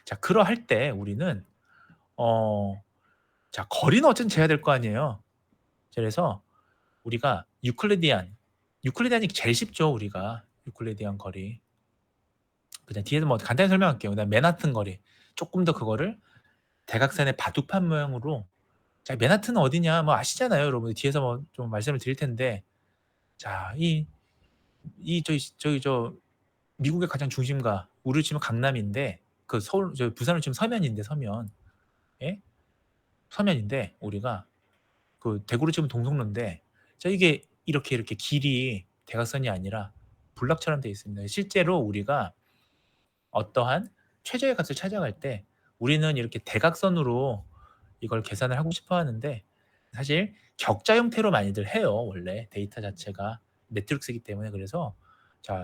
자, 그러할 때 우리는 거리는 어쨌든 재야 될 거 아니에요. 그래서 우리가 유클리디안이 제일 쉽죠. 우리가 유클리디안 거리. 그냥 뒤에서 뭐 간단히 설명할게요. 그다음 맨하튼 거리. 조금 더 그거를 대각선의 바둑판 모양으로. 자, 맨하튼은 어디냐? 뭐 아시잖아요, 여러분. 뒤에서 뭐 좀 말씀을 드릴 텐데. 자, 저 미국의 가장 중심가, 우리로 치면 강남인데, 그 서울, 부산으로 치면 서면인데, 서면. 예? 서면인데, 우리가 그 대구로 치면 동성로인데, 자, 이게 이렇게 길이 대각선이 아니라 블락처럼 되어 있습니다. 실제로 우리가 어떠한 최저의 값을 찾아갈 때 우리는 이렇게 대각선으로 이걸 계산을 하고 싶어 하는데, 사실 격자 형태로 많이들 해요. 원래 데이터 자체가 매트릭스이기 때문에. 그래서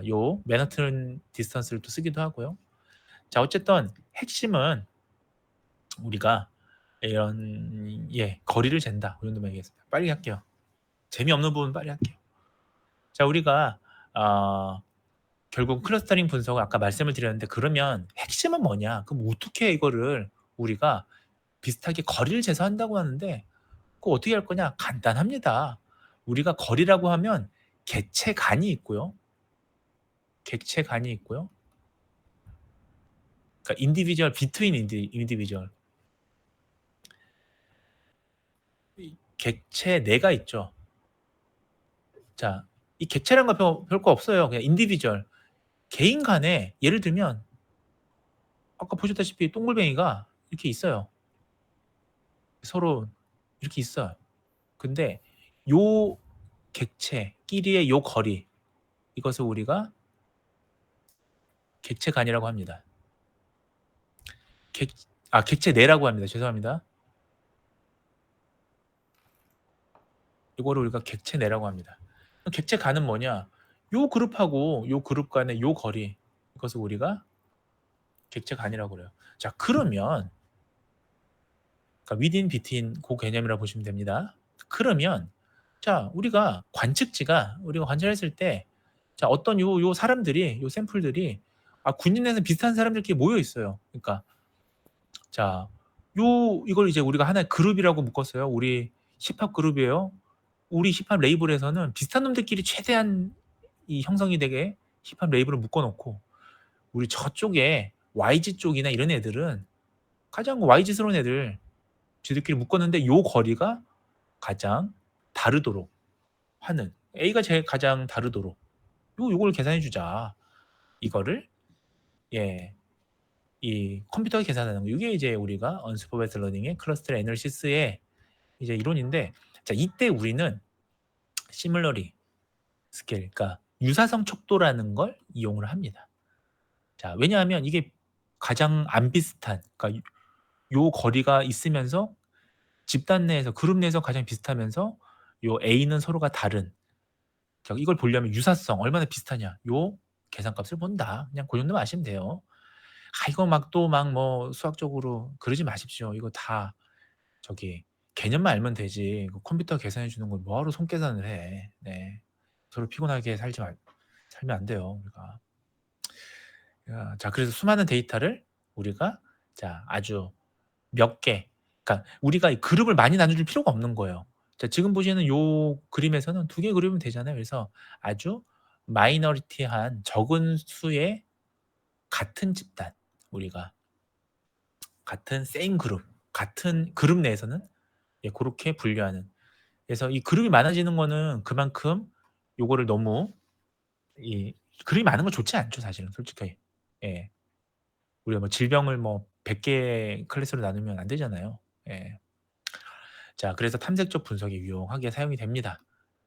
요 맨하튼 디스턴스를 또 쓰기도 하고요. 자, 어쨌든 핵심은 우리가 이런 거리를 잰다. 그 정도만 얘기했습니다. 빨리 할게요. 재미없는 부분 빨리 할게요. 자, 우리가 결국 클러스터링 분석을 아까 말씀을 드렸는데, 그러면 핵심은 뭐냐? 그럼 어떻게 이거를 우리가 비슷하게 거리를 재서한다고 하는데, 그거 어떻게 할 거냐? 간단합니다. 우리가 거리라고 하면 객체간이 있고요. 그러니까 인디비주얼 비트윈 인디비주얼. 객체 내가 있죠. 자, 이 객체란 거 별거 없어요. 그냥 인디비주얼. 개인 간에 예를 들면 아까 보셨다시피 동글뱅이가 이렇게 있어요. 서로 이렇게 있어요. 근데 요 객체끼리의 요 거리, 이것을 우리가 객체간이라고 합니다. 객체 내라고 합니다. 죄송합니다. 이거를 우리가 객체 내라고 합니다. 객체간은 뭐냐? 요 그룹하고 요 그룹 간의 요 거리, 이것을 우리가 객체간이라고 그래요. 자, 그러면 그러니까 within, between 그 개념이라고 보시면 됩니다. 그러면 우리가 관측지가, 우리가 관찰했을 때 어떤 요 사람들이, 요 샘플들이 군인 내에서 비슷한 사람들끼리 모여 있어요. 그러니까 자, 이걸 이제 우리가 하나의 그룹이라고 묶었어요. 우리 힙합 그룹이에요. 우리 힙합 레이블에서는 비슷한 놈들끼리 최대한 이 형성이 되게 힙합 레이블을 묶어놓고, 우리 저쪽에 YG 쪽이나 이런 애들은 가장 YG스러운 애들 지들끼리 묶었는데, 요 거리가 가장 다르도록 하는, A가 제일 가장 다르도록 요걸 계산해 주자. 이거를 이 컴퓨터가 계산하는 거. 이게 이제 우리가 언슈퍼바이즈 러닝의 클러스터 애널리시스의 이제 이론인데, 자, 이때 우리는 시뮬러리 스케일, 그러니까 유사성 척도라는 걸 이용을 합니다. 자, 왜냐하면 이게 가장 안 비슷한, 그러니까 요 거리가 있으면서 집단 내에서, 그룹 내에서 가장 비슷하면서 요 A는 서로가 다른, 자, 이걸 보려면 유사성 얼마나 비슷하냐, 요 계산값을 본다. 그냥 그 정도만 아시면 돼요. 이거 막 또 막 뭐 수학적으로 그러지 마십시오. 이거 다 저기 개념만 알면 되지. 컴퓨터 계산해 주는 걸 뭐하러 손계산을 해. 네. 서로 피곤하게 살면 안 돼요, 우리가. 자, 그래서 수많은 데이터를 우리가 아주 몇 개, 그러니까 우리가 이 그룹을 많이 나눠줄 필요가 없는 거예요. 자, 지금 보시는 요 그림에서는 2개 그룹이면 되잖아요. 그래서 아주 마이너리티한 적은 수의 같은 집단, 우리가 같은 세임 그룹, 같은 그룹 내에서는 그렇게 분류하는. 그래서 이 그룹이 많아지는 거는 그만큼 요거를 너무 이 그룹이 많은 건 좋지 않죠, 사실은 솔직히. 예. 우리가 뭐 질병을 뭐 100개 클래스로 나누면 안 되잖아요. 예. 자, 그래서 탐색적 분석이 유용하게 사용이 됩니다.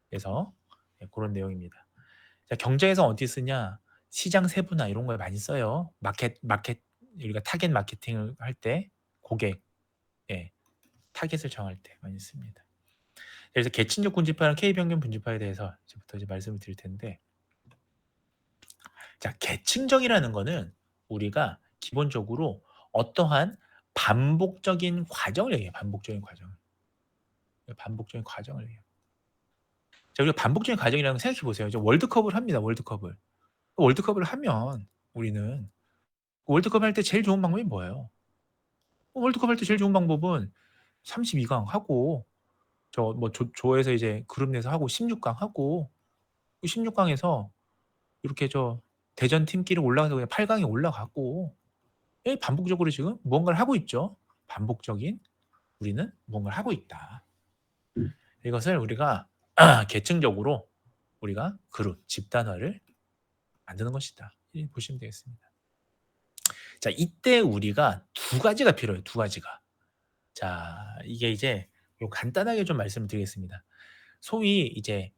그래서 그런 내용입니다. 자, 경제에서 어디 쓰냐? 시장 세분화 이런 거에 많이 써요. 마켓 우리가 타겟 마케팅을 할 때, 고객 타겟을 정할 때 많이 씁니다. 그래서 계층적 군집화랑 K평균 분집화에 대해서 이제부터 말씀을 드릴 텐데, 자, 계층적이라는 거는 우리가 기본적으로 어떠한 반복적인 과정을 얘기해요. 반복적인 과정을 얘기해요. 자, 우리가 반복적인 과정이라는 거 생각해 보세요. 월드컵을 합니다. 월드컵을 하면 우리는 월드컵 할 때 제일 좋은 방법이 뭐예요? 월드컵 할 때 제일 좋은 방법은 32강 하고, 뭐 조에서 이제 그룹 내에서 하고 16강 하고, 16강에서 이렇게 대전 팀끼리 올라가서 그냥 8강에 올라가고, 반복적으로 지금 무언가를 하고 있죠. 반복적인 우리는 무언가를 하고 있다. 이것을 우리가 계층적으로 우리가 그룹, 집단화를 만드는 것이다. 이렇게 보시면 되겠습니다. 자, 이때 우리가 두 가지가 필요해요. 두 가지가. 자, 이게 이제 간단하게 좀 말씀을 드리겠습니다. 소위 이제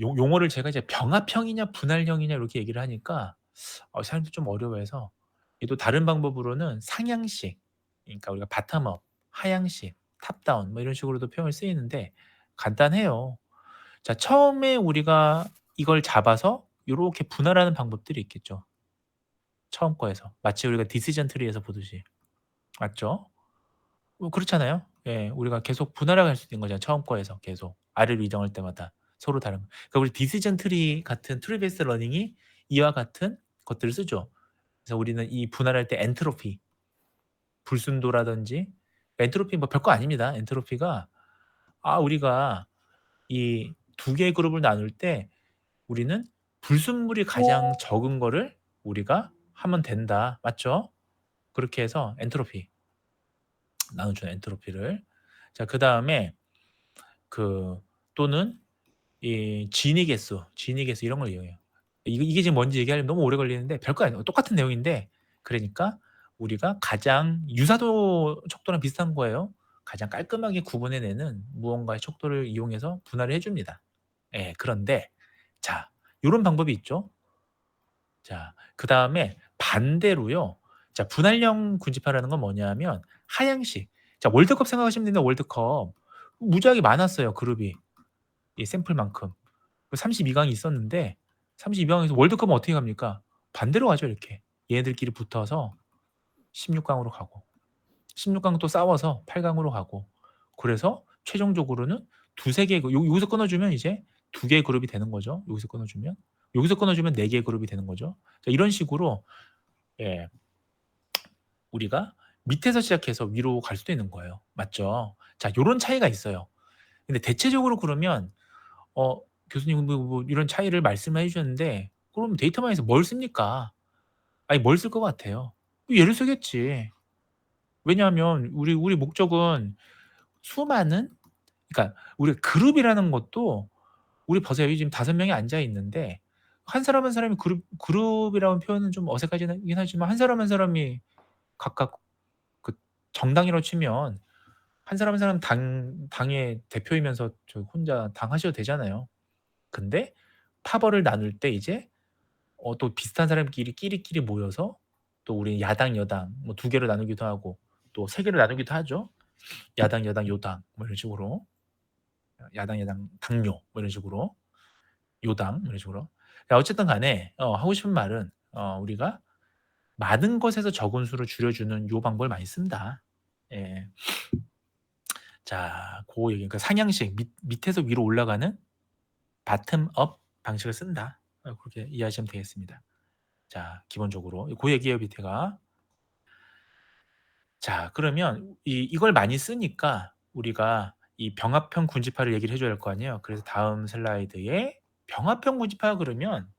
용어를 제가 이제 병합형이냐 분할형이냐 이렇게 얘기를 하니까 사람들이 좀 어려워해서, 또 다른 방법으로는 상향식, 그러니까 우리가 바텀업, 하향식, 탑다운 뭐 이런 식으로도 표현을 쓰이는데 간단해요. 자, 처음에 우리가 이걸 잡아서 이렇게 분할하는 방법들이 있겠죠. 처음 거에서 마치 우리가 디시전 트리에서 보듯이, 맞죠? 그렇잖아요. 예, 우리가 계속 분할할 수 있는 거잖아요. 처음 거에서 계속 아래로 이동할 때마다 서로 다른 거. 그러니까 우리 디시전 트리 같은 트리 베이스 러닝이 이와 같은 것들을 쓰죠. 그래서 우리는 이 분할할 때 엔트로피, 불순도라든지, 엔트로피 뭐 별거 아닙니다. 엔트로피가 우리가 이 두 개의 그룹을 나눌 때 우리는 불순물이 가장 적은 거를 우리가 하면 된다. 맞죠? 그렇게 해서 엔트로피 나눠주는 엔트로피를. 자, 그다음에 또는 이 진위 개수 이런 걸 이용해요. 이게 지금 뭔지 얘기하려면 너무 오래 걸리는데 별거 아니에요. 똑같은 내용인데, 그러니까 우리가 가장 유사도 척도랑 비슷한 거예요. 가장 깔끔하게 구분해내는 무언가의 척도를 이용해서 분할을 해줍니다. 그런데 자, 요런 방법이 있죠. 자, 그다음에 반대로요. 자, 분할형 군집화라는 건 뭐냐면 하향식. 자, 월드컵 생각하시면 되는데, 월드컵 무지하게 많았어요, 그룹이. 이 샘플만큼. 32강이 있었는데 32강에서 월드컵은 어떻게 갑니까? 반대로 가죠, 이렇게. 얘네들끼리 붙어서 16강으로 가고, 16강 또 싸워서 8강으로 가고, 그래서 최종적으로는 두세 개, 여기서 끊어주면 이제 두 개의 그룹이 되는 거죠. 여기서 끊어주면. 여기서 끊어주면 4개의 그룹이 되는 거죠. 자, 이런 식으로 예, 우리가 밑에서 시작해서 위로 갈 수도 있는 거예요. 맞죠? 자, 요런 차이가 있어요. 근데 대체적으로 그러면 어 교수님 뭐 이런 차이를 말씀해 주셨는데 그럼 데이터마인에서 뭘 씁니까? 아니 뭘 쓸 것 같아요? 얘를 쓰겠지. 왜냐하면 우리 목적은 수많은 그러니까 우리 그룹이라는 것도 우리 보세요. 지금 5명이 앉아 있는데 한 사람 한 사람이 그룹이라는 표현은 좀 어색하긴 하지만 한 사람 한 사람이 각각 그 정당이라고 치면 한 사람 한 사람 당의 대표이면서 저 혼자 당 하셔도 되잖아요. 근데 파벌을 나눌 때 이제 또 비슷한 사람끼리 끼리끼리 모여서 또 우리 야당, 여당 뭐 2개로 나누기도 하고 또 3개로 나누기도 하죠. 야당, 여당, 요당 뭐 이런 식으로. 야당, 여당, 당뇨 뭐 이런 식으로. 요당 뭐 이런 식으로. 어쨌든 간에 하고 싶은 말은 우리가 많은 것에서 적은 수를 줄여주는 요 방법을 많이 쓴다. 예. 자, 고 얘기 그러니까 상향식 밑에서 위로 올라가는 바텀 업 방식을 쓴다. 그렇게 이해하시면 되겠습니다. 자, 기본적으로 고 얘기예요, 밑에가. 자, 그러면 이걸 많이 쓰니까 우리가 이 병합형 군집화를 얘기를 해 줘야 할 거 아니에요. 그래서 다음 슬라이드에 병합형 군집화 그러면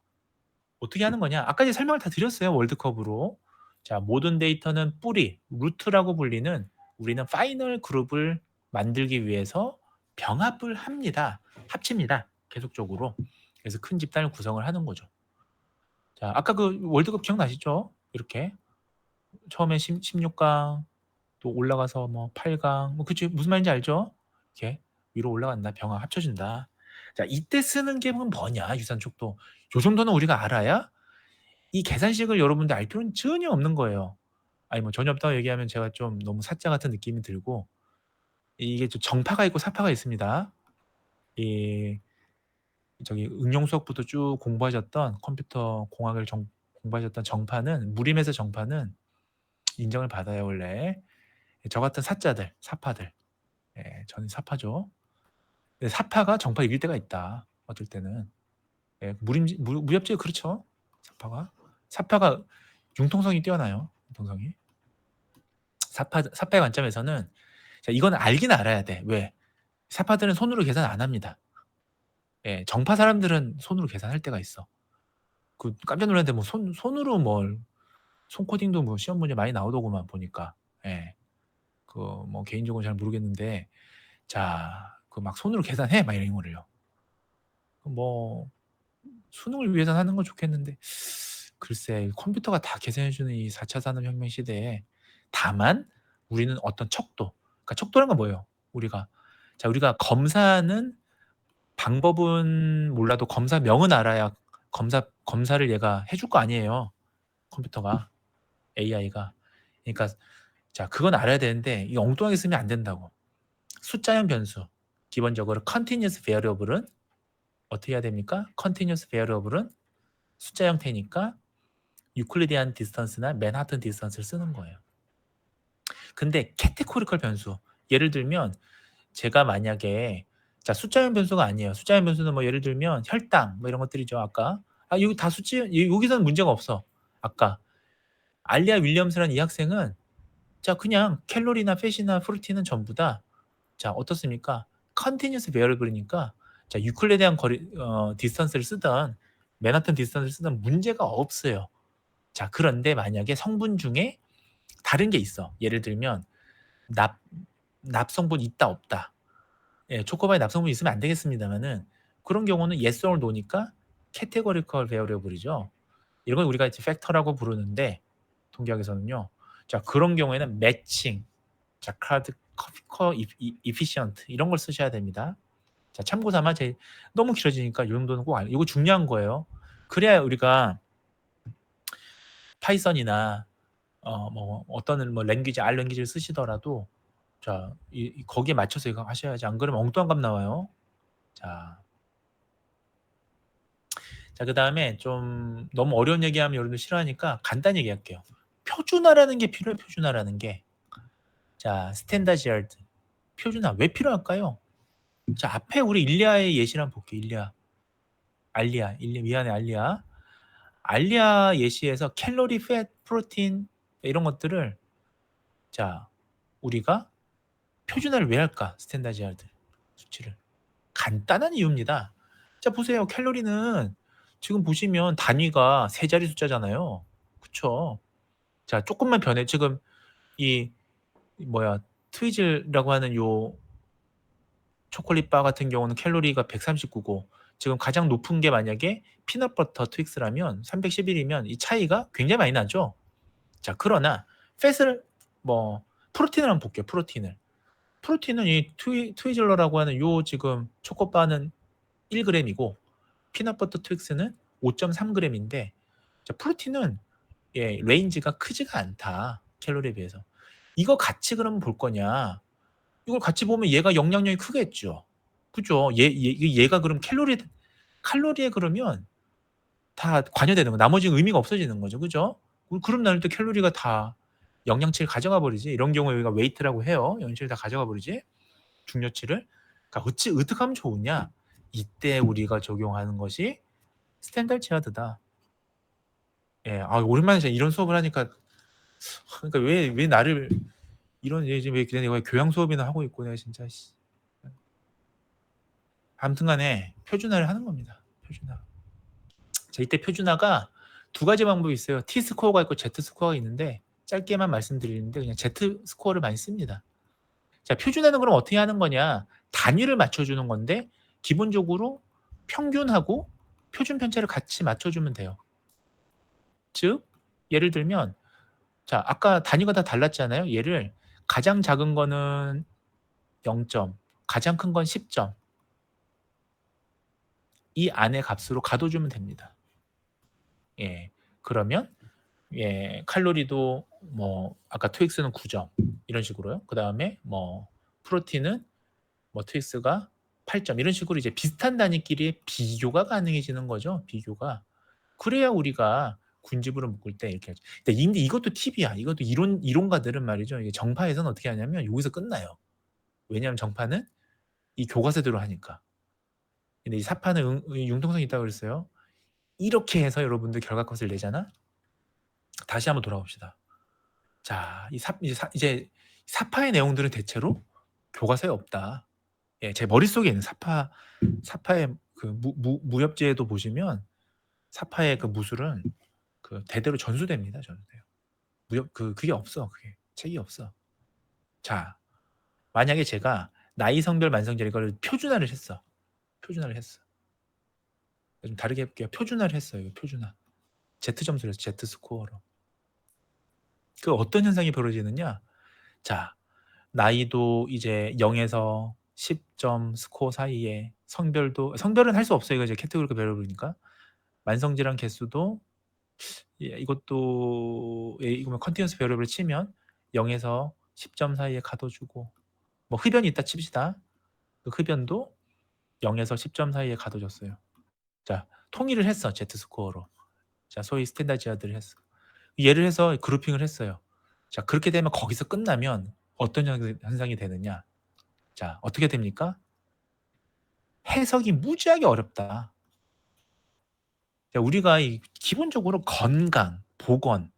어떻게 하는 거냐? 아까 이제 설명을 다 드렸어요. 월드컵으로. 자, 모든 데이터는 뿌리, 루트라고 불리는 우리는 파이널 그룹을 만들기 위해서 병합을 합니다. 합칩니다. 계속적으로. 그래서 큰 집단을 구성을 하는 거죠. 자, 아까 그 월드컵 기억나시죠? 이렇게 처음에 16강 또 올라가서 뭐 8강 뭐 그치 무슨 말인지 알죠? 이렇게 위로 올라간다. 병합 합쳐진다. 자, 이때 쓰는 게 뭐냐? 유산촉도. 요 정도는 우리가 알아야 이 계산식을 여러분들 알 필요는 전혀 없는 거예요. 아니 뭐 전혀 없다고 얘기하면 제가 좀 너무 사짜 같은 느낌이 들고 이게 좀 정파가 있고 사파가 있습니다. 이 저기 응용 수학부터 쭉 공부하셨던 컴퓨터 공학을 공부하셨던 정파는 무림에서 정파는 인정을 받아요 원래. 저 같은 사짜들, 사파들. 예, 저는 사파죠. 근데 사파가 정파 이길 때가 있다. 어떨 때는. 예, 무협지 그렇죠. 사파가 융통성이 뛰어나요. 융통성이. 사파의 관점에서는 자, 이건 알긴 알아야 돼. 왜? 사파들은 손으로 계산 안 합니다. 예, 정파 사람들은 손으로 계산할 때가 있어. 그 깜짝 놀랐는데 뭐 손으로 손 코딩도 뭐 시험 문제 많이 나오더구만 보니까. 예. 그 뭐 개인적으로 잘 모르겠는데 자, 그 막 손으로 계산해 막 이런 거를요. 뭐 수능을 위해서 하는 건 좋겠는데 글쎄 컴퓨터가 다 계산해 주는 이 4차 산업혁명 시대에 다만 우리는 어떤 척도 그러니까 척도란 건 뭐예요? 우리가 검사는 방법은 몰라도 검사명은 알아야 검사를 얘가 해줄 거 아니에요. 컴퓨터가 AI가. 그러니까 자, 그건 알아야 되는데 이 엉뚱하게 쓰면 안 된다고. 숫자형 변수. 기본적으로 continuous variable은 어떻게 해야 됩니까? continuous variable은 숫자 형태니까 유클리디안 디스턴스나 맨하튼 디스턴스를 쓰는 거예요. 근데 캐테고리컬 변수. 예를 들면 제가 만약에 자, 숫자형 변수가 아니에요. 숫자형 변수는 뭐 예를 들면 혈당 뭐 이런 것들이죠. 아까 여기 다 여기서는 문제가 없어. 아까 알리아 윌리엄스라는 이 학생은 자, 그냥 캘로리나 팻이나 프로틴은 전부 다 자, 어떻습니까? 컨티뉴스 베어러블이니까 자, 유클리디안 디스턴스를 쓰던 맨하튼 디스턴스를 쓰던 문제가 없어요. 자, 그런데 만약에 성분 중에 다른 게 있어. 예를 들면 납성분 있다 없다. 예, 초코바에 납성분이 있으면 안 되겠습니다만은 그런 경우는 yes or no니까 categorical variable이죠. 이런 걸 우리가 이제 팩터라고 부르는데 통계학에서는요. 자, 그런 경우에는 매칭, 자, 카드 커 이피시언트 이런 걸 쓰셔야 됩니다. 자, 참고 삼아 너무 길어지니까 이 정도는 꼭 이거 중요한 거예요. 그래야 우리가 파이썬이나 뭐 어떤 뭐 랭귀지 R 랭귀지를 쓰시더라도 자, 거기에 맞춰서 이거 하셔야지. 안 그러면 엉뚱한 값 나와요. 자, 그다음에 좀 너무 어려운 얘기하면 여러분들 싫어하니까 간단히 얘기할게요. 표준화라는 게 필요해요. 표준화라는 게. 자, 스탠다지얼드. 표준화 왜 필요할까요? 자, 앞에 우리 일리아의 예시를 한번 볼게요. 일리아. 미안해 알리아. 알리아 예시에서 캘로리, 팻, 프로틴 이런 것들을 자 우리가 표준화를 왜 할까? 스탠다드드 수치를. 간단한 이유입니다. 자 보세요. 캘로리는 지금 보시면 단위가 세 자리 숫자잖아요. 그쵸? 자 조금만 변해 지금 이 뭐야 트위즐이라고 하는 요 초콜릿 바 같은 경우는 캘로리가 139고 지금 가장 높은 게 만약에 피넛버터 트윅스라면 311이면 이 차이가 굉장히 많이 나죠. 자 그러나 팻을 뭐 프로틴을 한번 볼게요. 프로틴은 이 트위즐러라고 하는 요 지금 초코바는 1g이고 피넛버터 트윅스는 5.3g인데 자 프로틴은 레인지가 크지가 않다. 캘로리에 비해서. 이거 같이 그러면 볼 거냐? 이걸 같이 보면 얘가 영향력이 크겠죠. 그죠? 얘가 그럼 칼로리에 그러면 다 관여되는 거. 나머지는 의미가 없어지는 거죠. 그죠? 그럼 나는 또 캘로리가 다 영양치를 가져가 버리지. 이런 경우에 여기가 웨이트라고 해요. 영양치를 다 가져가 버리지. 중요치를. 그러니까 어떻게 하면 좋으냐? 이때 우리가 적용하는 것이 스탠다드 제어드다. 예, 오랜만에 이런 수업을 하니까 그러니까 왜 나를 이런 지금 왜 내가 교양 수업이나 하고 있고 내가 진짜 아무튼간에 표준화를 하는 겁니다. 표준화. 자 이때 표준화가 두 가지 방법이 있어요. T 스코어가 있고 Z 스코어가 있는데 짧게만 말씀드리는데 그냥 Z 스코어를 많이 씁니다. 자 표준화는 그럼 어떻게 하는 거냐? 단위를 맞춰주는 건데 기본적으로 평균하고 표준 편차를 같이 맞춰주면 돼요. 즉 예를 들면 자 아까 단위가 다 달랐잖아요. 얘를 가장 작은 거는 0점, 가장 큰 건 10점. 이 안의 값으로 가둬주면 됩니다. 예, 그러면 칼로리도 뭐 아까 트윅스는 9점 이런 식으로요. 그 다음에 뭐 프로틴은 뭐 트윅스가 8점 이런 식으로 이제 비슷한 단위끼리 비교가 가능해지는 거죠. 비교가. 그래야 우리가 군집으로 묶을 때 이렇게 하죠. 근데 이것도 팁이야. 이것도 이론가들은 말이죠. 이게 정파에서는 어떻게 하냐면 여기서 끝나요. 왜냐하면 정파는 이 교과서대로 하니까. 근데 이 사파는 융통성이 있다고 그랬어요. 이렇게 해서 여러분들 결과값을 내잖아. 다시 한번 돌아봅시다. 자, 이제 사파의 내용들은 대체로 교과서에 없다. 예, 제 머릿속에 있는 사파의 그 무협지에도 보시면 사파의 그 무술은 그 대대로 전수됩니다. 전수돼요. 그게 없어. 그게 책이 없어. 자, 만약에 제가 나이 성별 만성절 이걸 표준화를 했어. 좀 다르게 해볼게요. 표준화를 했어요. 표준화. Z 점수를 했어. Z 스코어로. 그 어떤 현상이 벌어지느냐? 자, 나이도 이제 0에서 10점 스코어 사이에 성별은 할 수 없어요. 이거 이제 캐테고리가 별로니까. 만성질환 개수도 이것도 이거면 컨티뉴어스 베리어블을 치면 0에서 10점 사이에 가둬주고 뭐 흡연이 있다 칩시다. 그 흡연도 0에서 10점 사이에 가둬줬어요. 자, 통일을 했어. Z 스코어로. 자, 소위 스탠다드를 했어. 예를 해서 그룹핑을 했어요. 자, 그렇게 되면 거기서 끝나면 어떤 현상이 되느냐? 자, 어떻게 됩니까? 해석이 무지하게 어렵다. 자, 우리가 기본적으로 건강, 보건,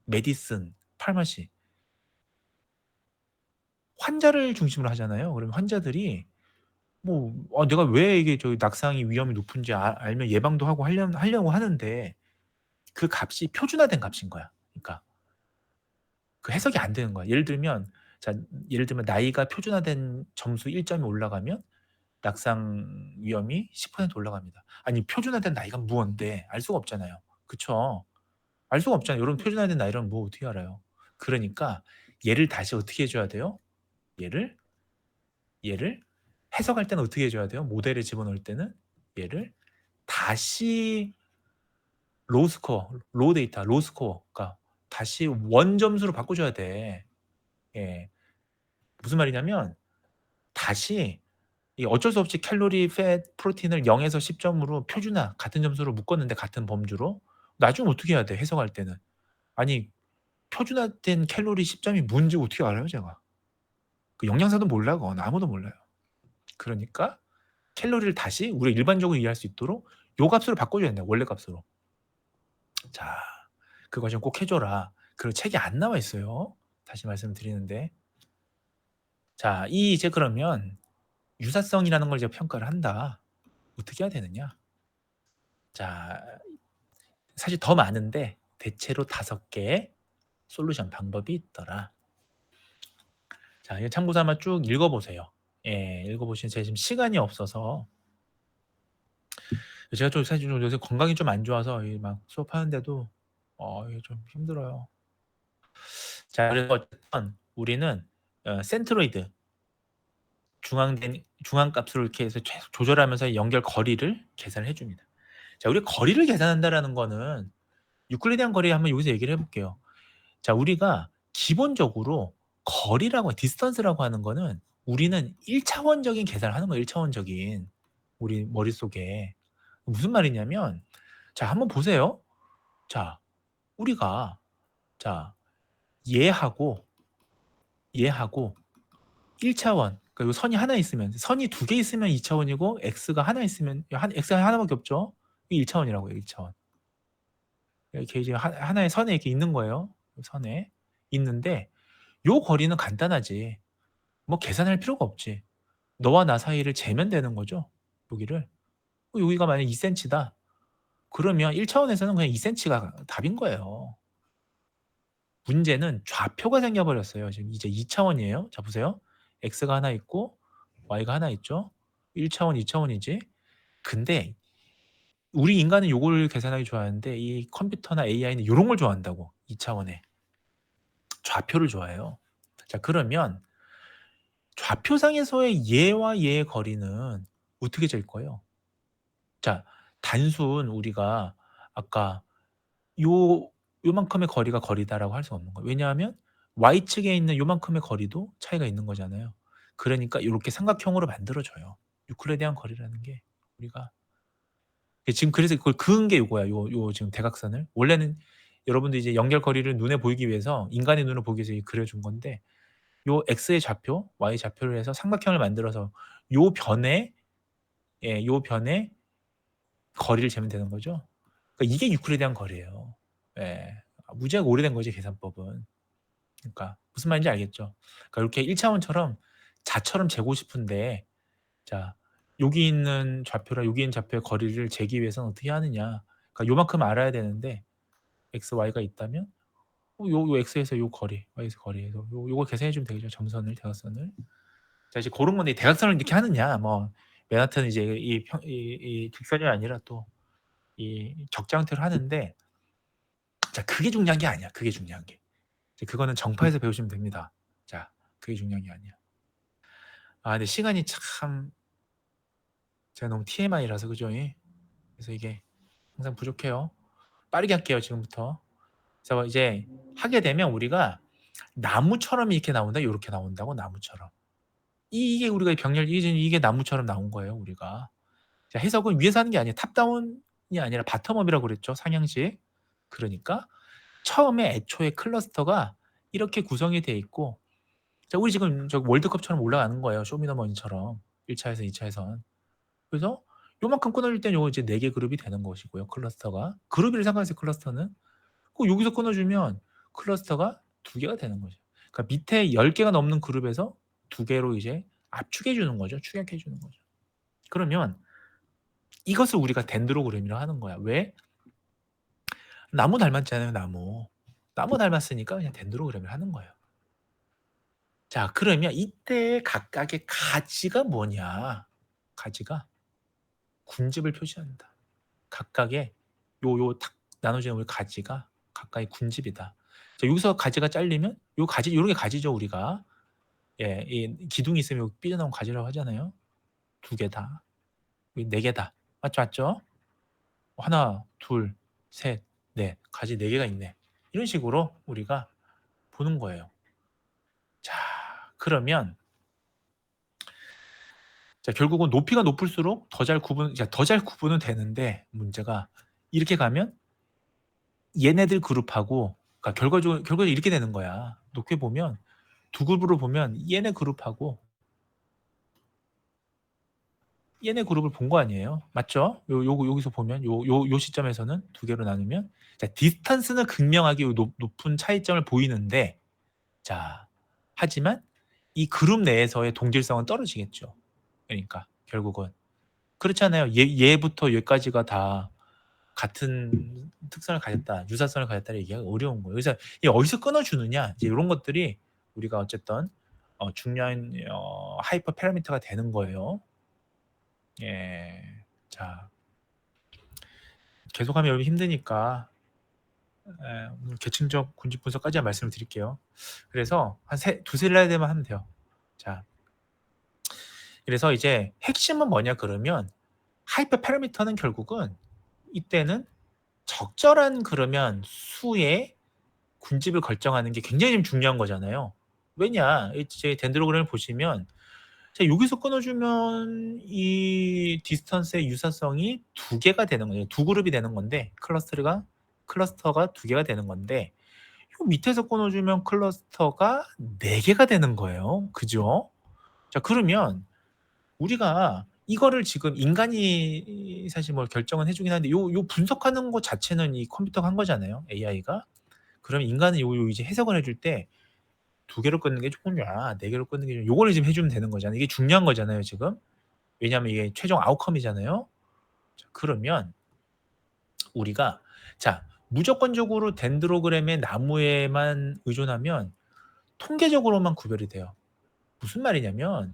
메디슨, 파마시 환자를 중심으로 하잖아요. 그러면 환자들이 뭐 내가 왜 이게 낙상이 위험이 높은지 알면 예방도 하고 하려고 하는데 그 값이 표준화된 값인 거야. 그러니까 그 해석이 안 되는 거야. 예를 들면 나이가 표준화된 점수 1점이 올라가면 낙상 위험이 10% 올라갑니다. 아니 표준화된 나이가 무언데 알 수가 없잖아요. 그쵸? 알 수가 없잖아요. 여러분 표준화된 나이는 뭐 어떻게 알아요? 그러니까 얘를 다시 어떻게 해줘야 돼요? 얘를 해석할 때는 어떻게 해줘야 돼요? 모델에 집어넣을 때는 얘를 다시 로우 데이터, 로우 스코어가 다시 원 점수로 바꿔줘야 돼. 예. 무슨 말이냐면 다시 어쩔 수 없이 캘로리, 팻, 프로틴을 0에서 10점으로 표준화 같은 점수로 묶었는데 같은 범주로 나중에 어떻게 해야 돼? 해석할 때는. 아니 표준화된 캘로리 10점이 뭔지 어떻게 알아요, 제가? 그 영양사도 몰라, 그건 아무도 몰라요. 그러니까 캘로리를 다시 우리가 일반적으로 이해할 수 있도록 요 값으로 바꿔줘야 된다. 원래 값으로. 자, 그거 좀 꼭 해줘라. 그 책이 안 나와 있어요. 다시 말씀드리는데. 자, 이 이제 그러면 유사성이라는 걸 이제 평가를 한다. 어떻게 해야 되느냐? 자, 사실 더 많은데 대체로 5개 솔루션 방법이 있더라. 자, 이거 참고 삼아 쭉 읽어보세요. 예, 읽어보시면 제가 지금 시간이 없어서 제가 좀 사실 좀 요새 건강이 좀 안 좋아서 막 수업하는데도 이게 좀 힘들어요. 자, 그래서 어쨌든 우리는 센트로이드 중앙값으로 이렇게 해서 조절하면서 연결 거리를 계산을 해줍니다. 자, 우리 거리를 계산한다라는 거는 유클리디안 거리 한번 여기서 얘기를 해볼게요. 자, 우리가 기본적으로 거리라고 디스턴스라고 하는 거는 우리는 1차원적인 계산을 하는 거예요. 1차원적인 우리 머릿속에 무슨 말이냐면 자, 한번 보세요. 자, 우리가 자, 얘하고 1차원 그러니까 선이 하나 있으면 선이 2개 있으면 2차원이고 x가 하나 있으면 x가 하나밖에 없죠. 이게 1차원이라고요. 1차원. 이렇게 이제 하나의 선에 이렇게 있는 거예요. 선에 있는데 요 거리는 간단하지. 뭐 계산할 필요가 없지. 너와 나 사이를 재면 되는 거죠. 여기를. 여기가 만약 2cm다. 그러면 1차원에서는 그냥 2cm가 답인 거예요. 문제는 좌표가 생겨버렸어요. 지금 이제 2차원이에요. 자, 보세요. x가 하나 있고 y가 하나 있죠. 1차원, 2차원이지. 근데 우리 인간은 요걸 계산하기 좋아하는데 이 컴퓨터나 AI는 요런 걸 좋아한다고. 2차원에. 좌표를 좋아해요. 자, 그러면 좌표상에서의 얘와 얘의 거리는 어떻게 잴 거예요? 자, 단순 우리가 아까 요 요만큼의 거리가 거리다라고 할 수 없는 거예요. 왜냐하면 y축에 있는 요만큼의 거리도 차이가 있는 거잖아요. 그러니까 요렇게 삼각형으로 만들어 줘요. 유클리디안 거리라는 게 우리가 지금 그래서 그걸 그은 게 요거야. 요 지금 대각선을. 원래는 여러분들 이제 연결 거리를 눈에 보이기 위해서 인간의 눈으로 보기 위해서 그려 준 건데 요 x의 좌표, y 좌표를 해서 삼각형을 만들어서 요 변에 요 변에 거리를 재면 되는 거죠. 그러니까 이게 유클리디안 거리예요. 예. 무지하게 오래된 거지 계산법은. 그러니까 무슨 말인지 알겠죠? 그러니까 이렇게 1차원처럼 자처럼 재고 싶은데 자 여기 있는 좌표랑 여기 있는 좌표의 거리를 재기 위해서는 어떻게 하느냐? 그러니까 요만큼 알아야 되는데 x, y가 있다면 요 x에서 요 거리, y에서 거리에서 요걸 계산해 주면 되겠죠. 점선을, 대각선을. 자, 이제 그런 건데 대각선을 이렇게 하느냐? 뭐 맨하탄은 이제 이 직선이 아니라 또 이 적장태로 하는데 자, 그게 중요한 게 아니야. 그게 중요한 게. 그거는 정파에서 배우시면 됩니다. 자, 그게 중요한 게 아니야. 근데 시간이 참 제가 너무 TMI라서 그죠? 그래서 이게 항상 부족해요. 빠르게 할게요, 지금부터. 그래서 이제 하게 되면 우리가 나무처럼 이렇게 나온다, 이렇게 나온다고 나무처럼. 이게 우리가 병렬 이게 나무처럼 나온 거예요, 우리가. 자, 해석은 위에서 하는 게 아니에요. 탑다운이 아니라 바텀업이라고 그랬죠, 상향식. 그러니까 처음에 애초에 클러스터가 이렇게 구성이 돼 있고 자, 우리 지금 저 월드컵처럼 올라가는 거예요. 쇼미더머니처럼 1차에서 2차에선. 그래서 요만큼 끊어질 때는 요거 이제 4개 그룹이 되는 것이고요. 클러스터가. 그룹이를 생각하세요. 클러스터는. 여기서 끊어주면 클러스터가 2개가 되는 거죠. 그러니까 밑에 10개가 넘는 그룹에서 2개로 이제 압축해 주는 거죠. 축약해 주는 거죠. 그러면 이것을 우리가 덴드로그램이라고 하는 거야. 왜? 나무 닮았잖아요. 나무. 나무 닮았으니까 그냥 덴드로그램을 하는 거예요. 자, 그러면 이때 각각의 가지가 뭐냐? 가지가 군집을 표시한다. 각각의 탁 나눠지는 우리 가지가 각각의 군집이다. 자, 여기서 가지가 잘리면 요 가지 요렇게 가지죠, 우리가. 예, 이 기둥이 있으면 삐져나온 가지라고 하잖아요. 2개 다. 4개 다. 맞죠, 맞죠? 하나, 둘, 셋, 넷. 가지 4개가 있네. 이런 식으로 우리가 보는 거예요. 자, 그러면 자, 결국은 높이가 높을수록 더 잘 구분은 되는데 문제가 이렇게 가면 얘네들 그룹하고 그러니까 결과적으로 이렇게 되는 거야. 높게 보면 두 그룹으로 보면 얘네 그룹하고 얘네 그룹을 본 거 아니에요. 맞죠? 여기서 보면 요 시점에서는 두 개로 나누면 자, 디스턴스는 극명하게 높은 차이점을 보이는데 자, 하지만 이 그룹 내에서의 동질성은 떨어지겠죠. 그러니까 결국은 그렇잖아요. 얘부터 얘까지가 다 같은 특성을 가졌다, 유사성을 가졌다를 얘기하기 어려운 거예요. 그래서 이 어디서 끊어주느냐 이제 이런 것들이 우리가 어쨌든 중요한 하이퍼 파라미터가 되는 거예요. 예, 자 계속하면 여러분 힘드니까 오늘 계층적 군집 분석까지 말씀을 드릴게요. 그래서 한 두세 라이드만 하면 돼요. 자, 그래서 이제 핵심은 뭐냐 그러면 하이퍼 파라미터는 결국은 이때는 적절한 그러면 수의 군집을 결정하는 게 굉장히 좀 중요한 거잖아요. 왜냐, 이제 덴드로그램을 보시면 자, 여기서 끊어주면 이 디스턴스의 유사성이 두 개가 되는 거예요. 두 그룹이 되는 건데 클러스터가 두 개가 되는 건데 요 밑에서 끊어주면 클러스터가 네 개가 되는 거예요. 그죠? 자, 그러면 우리가 이거를 지금 인간이 사실 뭘 결정은 해주긴 하는데 요 분석하는 것 자체는 이 컴퓨터가 한 거잖아요. AI가. 그럼 인간은 요 이제 해석을 해줄 때 두 개로 끊는 게 좋냐, 네 개로 끊는 게 좋냐, 요거를 지금 해주면 되는 거잖아요. 이게 중요한 거잖아요, 지금. 왜냐하면 이게 최종 아웃컴이잖아요. 자, 그러면 우리가 자 무조건적으로 덴드로그램의 나무에만 의존하면 통계적으로만 구별이 돼요. 무슨 말이냐면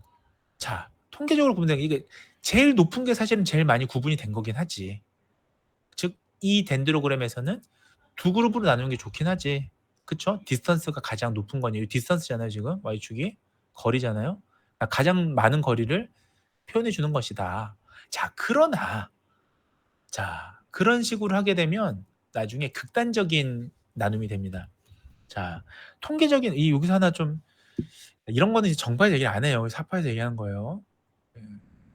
자 통계적으로 보면 이게 제일 높은 게 사실은 제일 많이 구분이 된 거긴 하지. 즉 이 덴드로그램에서는 두 그룹으로 나누는 게 좋긴 하지. 그쵸? 디스턴스가 가장 높은 거니 디스턴스잖아요. 지금 y축이 거리잖아요. 가장 많은 거리를 표현해 주는 것이다. 자, 그러나 자, 그런 식으로 하게 되면 나중에 극단적인 나눔이 됩니다. 자, 통계적인 여기서 하나 좀 이런 거는 이제 정파에서 얘기를 안 해요. 사파에서 얘기하는 거예요.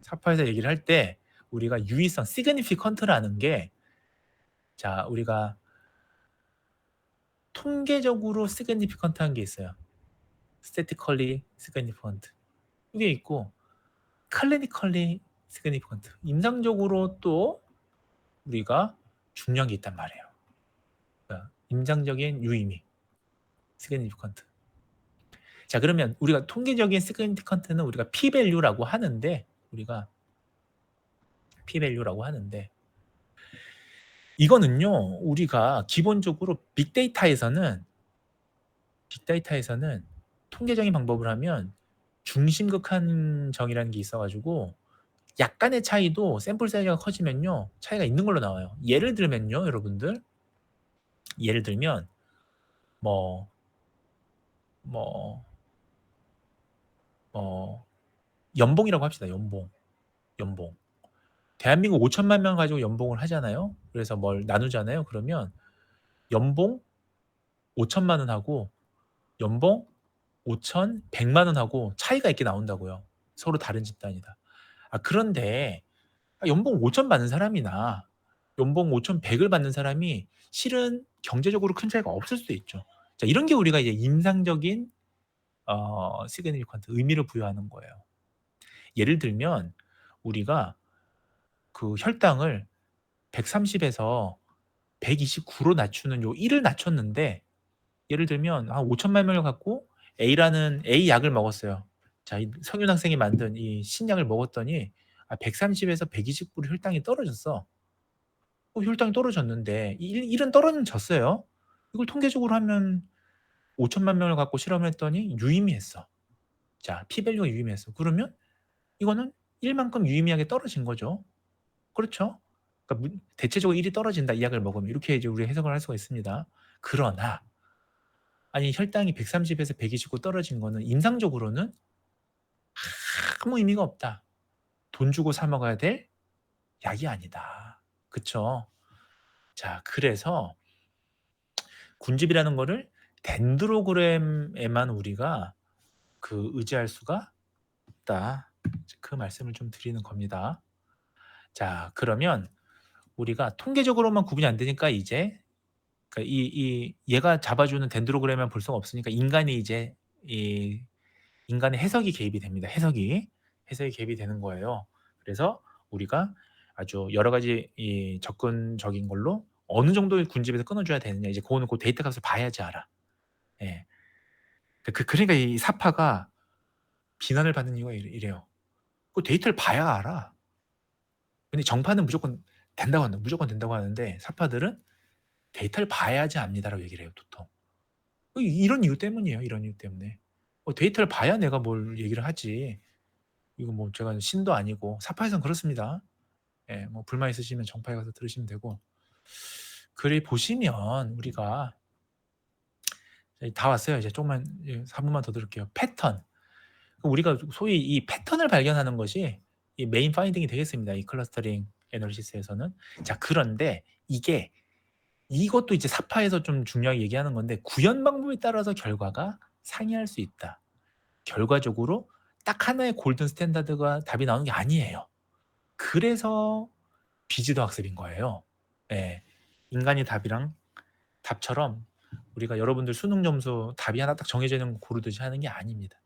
사파에서 얘기를 할 때 우리가 유의성, 시그니피컨트라는 게 자, 우리가 통계적으로 시그니피컨트한 게 있어요. statically significant. 이게 있고 clinically significant. 임상적으로 또 우리가 중요한 게 있단 말이에요. 그러니까 임상적인 유의미 significant. 자, 그러면 우리가 통계적인 significant는 우리가 p-value라고 하는데 이거는요 우리가 기본적으로 빅데이터에서는 통계적인 방법을 하면 중심극한 정이라는 게 있어가지고 약간의 차이도 샘플 사이즈가 커지면요 차이가 있는 걸로 나와요. 예를 들면요 여러분들 예를 들면 뭐 연봉이라고 합시다. 연봉 대한민국 5천만 명 가지고 연봉을 하잖아요. 그래서 뭘 나누잖아요. 그러면 연봉 5천만 원하고 연봉 5천 100만 원하고 차이가 있게 나온다고요. 서로 다른 집단이다. 그런데 연봉 5천 받는 사람이나 연봉 5천 100을 받는 사람이 실은 경제적으로 큰 차이가 없을 수도 있죠. 자, 이런 게 우리가 이제 임상적인 시그니피컨트 의미를 부여하는 거예요. 예를 들면 우리가 그 혈당을 130에서 129로 낮추는 요 1을 낮췄는데 예를 들면 5천만 명을 갖고 A라는 A 약을 먹었어요. 자, 이 성윤 학생이 만든 이 신약을 먹었더니 130에서 129로 혈당이 떨어졌어. 혈당이 떨어졌는데 1은 떨어졌어요. 이걸 통계적으로 하면 5천만 명을 갖고 실험을 했더니 유의미했어. 자, p-value가 유의미했어. 그러면 이거는 1만큼 유의미하게 떨어진 거죠. 그렇죠? 그러니까 대체적으로 1이 떨어진다. 이 약을 먹으면 이렇게 이제 우리 해석을 할 수가 있습니다. 그러나 아니 혈당이 130에서 129 떨어진 거는 임상적으로는 아무 의미가 없다. 돈 주고 사 먹어야 될 약이 아니다. 그쵸? 자, 그래서 군집이라는 거를 덴드로그램에만 우리가 의지할 수가 없다. 그 말씀을 좀 드리는 겁니다. 자, 그러면 우리가 통계적으로만 구분이 안 되니까 이제 얘가 잡아주는 덴드로그램만 볼 수가 없으니까 인간이 이제 인간의 해석이 개입이 됩니다. 해석이 개입이 되는 거예요. 그래서 우리가 아주 여러 가지 이 접근적인 걸로 어느 정도의 군집에서 끊어줘야 되느냐 이제 그거는 그 데이터 값을 봐야지 알아. 예. 그러니까 이 사파가 비난을 받는 이유가 이래요. 그 데이터를 봐야 알아. 근데 정파는 무조건 된다고 한다. 무조건 된다고 하는데 사파들은 데이터를 봐야지 압니다라고 얘기를 해요, 보통. 이런 이유 때문이에요. 이런 이유 때문에. 데이터를 봐야 내가 뭘 얘기를 하지. 이거 뭐 제가 신도 아니고 사파에선 그렇습니다. 예, 뭐 불만 있으시면 정파에 가서 들으시면 되고. 글을 보시면 우리가 다 왔어요. 이제 조금만 4분만 더 들을게요. 패턴. 우리가 소위 이 패턴을 발견하는 것이 이 메인 파인딩이 되겠습니다. 이 클러스터링 애널리시스에서는. 자, 그런데 이것도 이제 사파에서 좀 중요하게 얘기하는 건데 구현 방법에 따라서 결과가 상이할 수 있다. 결과적으로 딱 하나의 골든 스탠다드가 답이 나오는 게 아니에요. 그래서 비지도 학습인 거예요. 예. 인간이 답처럼 우리가 여러분들 수능 점수 답이 하나 딱 정해져 있는 거 고르듯이 하는 게 아닙니다.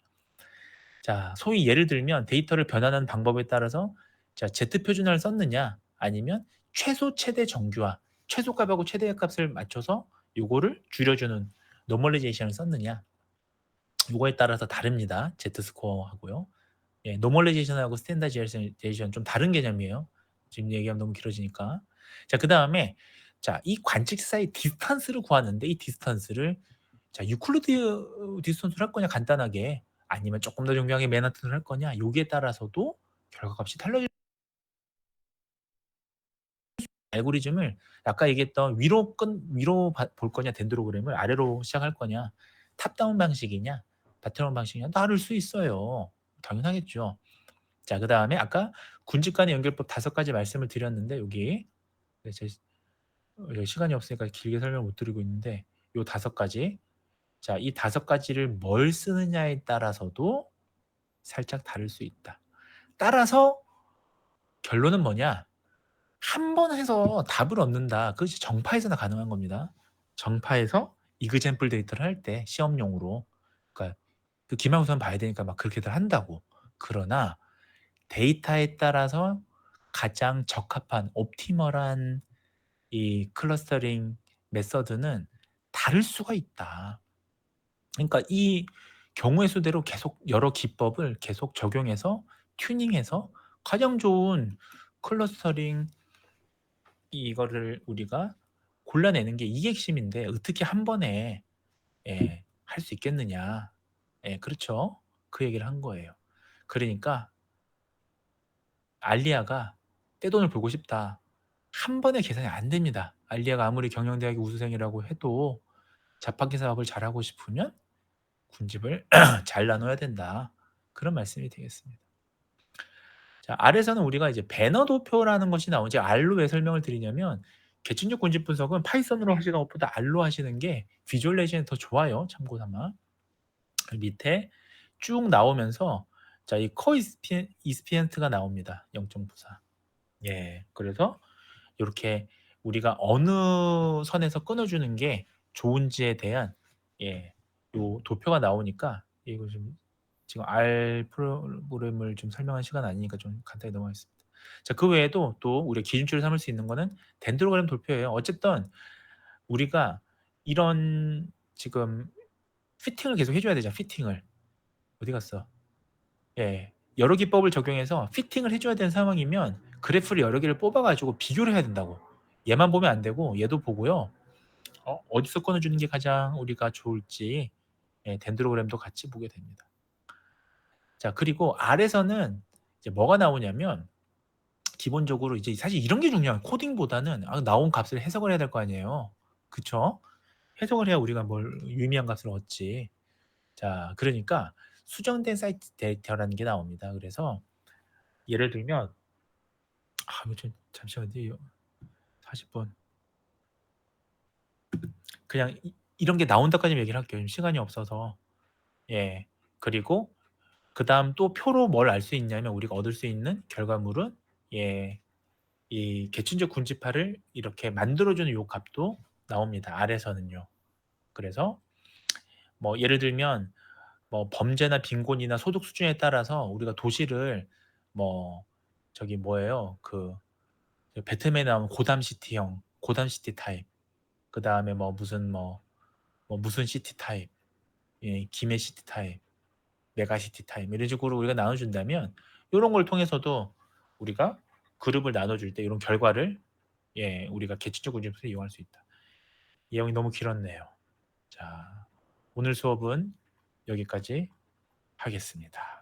자, 소위 예를 들면 데이터를 변환하는 방법에 따라서 자, Z 표준화를 썼느냐 아니면 최소 최대 정규화, 최소값하고 최대값을 맞춰서 요거를 줄여주는 노멀리제이션을 썼느냐 요거에 따라서 다릅니다. Z 스코어하고요. 예, 노멀리제이션하고 스탠다이제이션 좀 다른 개념이에요. 지금 얘기하면 너무 길어지니까. 자, 그다음에 자, 이 관측 사이 디스턴스를 구하는데 이 디스턴스를 자, 유클리드 디스턴스를 할 거냐 간단하게 아니면 조금 더 정교하게 맨하튼을 할 거냐 여기에 따라서도 결과값이 달라질 알고리즘을 아까 얘기했던 위로 볼 거냐 덴드로그램을 아래로 시작할 거냐 탑다운 방식이냐 바텀업 방식이냐 다를 수 있어요. 당연하겠죠. 자, 그다음에 아까 군집 간의 연결법 5가지 말씀을 드렸는데 여기 네, 시간이 없으니까 길게 설명 못 드리고 있는데 요 5가지 자, 이 5가지를 뭘 쓰느냐에 따라서도 살짝 다를 수 있다. 따라서 결론은 뭐냐? 한 번 해서 답을 얻는다. 그것이 정파에서나 가능한 겁니다. 정파에서 이그젠플 데이터를 할 때 시험용으로 그러니까 그 기말고사 봐야 되니까 막 그렇게들 한다고. 그러나 데이터에 따라서 가장 적합한 옵티멀한 이 클러스터링 메서드는 다를 수가 있다. 그러니까 이 경우의 수대로 계속 여러 기법을 계속 적용해서 튜닝해서 가장 좋은 클러스터링 이거를 우리가 골라내는 게 이게 핵심인데 어떻게 한 번에 예, 할 수 있겠느냐. 예, 그렇죠. 그 얘기를 한 거예요. 그러니까 알리아가 떼돈을 벌고 싶다. 한 번에 계산이 안 됩니다. 알리아가 아무리 경영대학의 우수생이라고 해도 자판기 사업을 잘하고 싶으면 군집을 잘 나눠야 된다. 그런 말씀이 되겠습니다. 자, 아래서는 우리가 이제 배너 도표라는 것이 나오지 R로 왜 설명을 드리냐면 계층적 군집 분석은 파이썬으로 하시는 것보다 R로 하시는 게 비주얼레이션이 더 좋아요. 참고 삼아. 밑에 쭉 나오면서 자, 이 코이스피엔트가 나옵니다. 0.94. 예. 그래서 이렇게 우리가 어느 선에서 끊어주는 게 좋은지에 대한 예, 요 도표가 나오니까 이거 좀 지금 R 프로그램을 좀 설명할 시간 아니니까 좀 간단히 넘어가겠습니다. 자, 그 외에도 또 우리가 기준치를 삼을 수 있는 거는 덴드로그램 도표예요. 어쨌든 우리가 이런 지금 피팅을 계속 해줘야 되잖아. 피팅을 어디 갔어? 예, 여러 기법을 적용해서 피팅을 해줘야 되는 상황이면 그래프를 여러 개를 뽑아가지고 비교를 해야 된다고. 얘만 보면 안 되고 얘도 보고요. 어디서 끊어주는 게 가장 우리가 좋을지 예, 덴드로그램도 같이 보게 됩니다. 자, 그리고 R에서는 이제 뭐가 나오냐면 기본적으로 이제 사실 이런 게 중요한 코딩보다는 나온 값을 해석을 해야 될 거 아니에요. 그쵸? 해석을 해야 우리가 뭘 유의미한 값을 얻지. 자, 그러니까 수정된 사이트 데이터라는 게 나옵니다. 그래서 예를 들면 이거 좀 잠시만요. 40번. 그냥 이런 게 나온다까지 얘기를 할게요. 지금 시간이 없어서. 예. 그리고 그다음 또 표로 뭘 알 수 있냐면 우리가 얻을 수 있는 결과물은 예, 이 계층적 군집화를 이렇게 만들어주는 요 값도 나옵니다. 아래서는요. 그래서 뭐 예를 들면 뭐 범죄나 빈곤이나 소득 수준에 따라서 우리가 도시를 뭐 저기 뭐예요? 그 배트맨에 나오는 고담 시티형, 고담 시티 타입. 그다음에 뭐 무슨 무슨 시티 타입, 예, 김해 시티 타입, 메가 시티 타입 이런 식으로 우리가 나눠준다면 이런 걸 통해서도 우리가 그룹을 나눠줄 때 이런 결과를 예, 우리가 계층적 운영에서 이용할 수 있다. 이 내용이 너무 길었네요. 자, 오늘 수업은 여기까지 하겠습니다.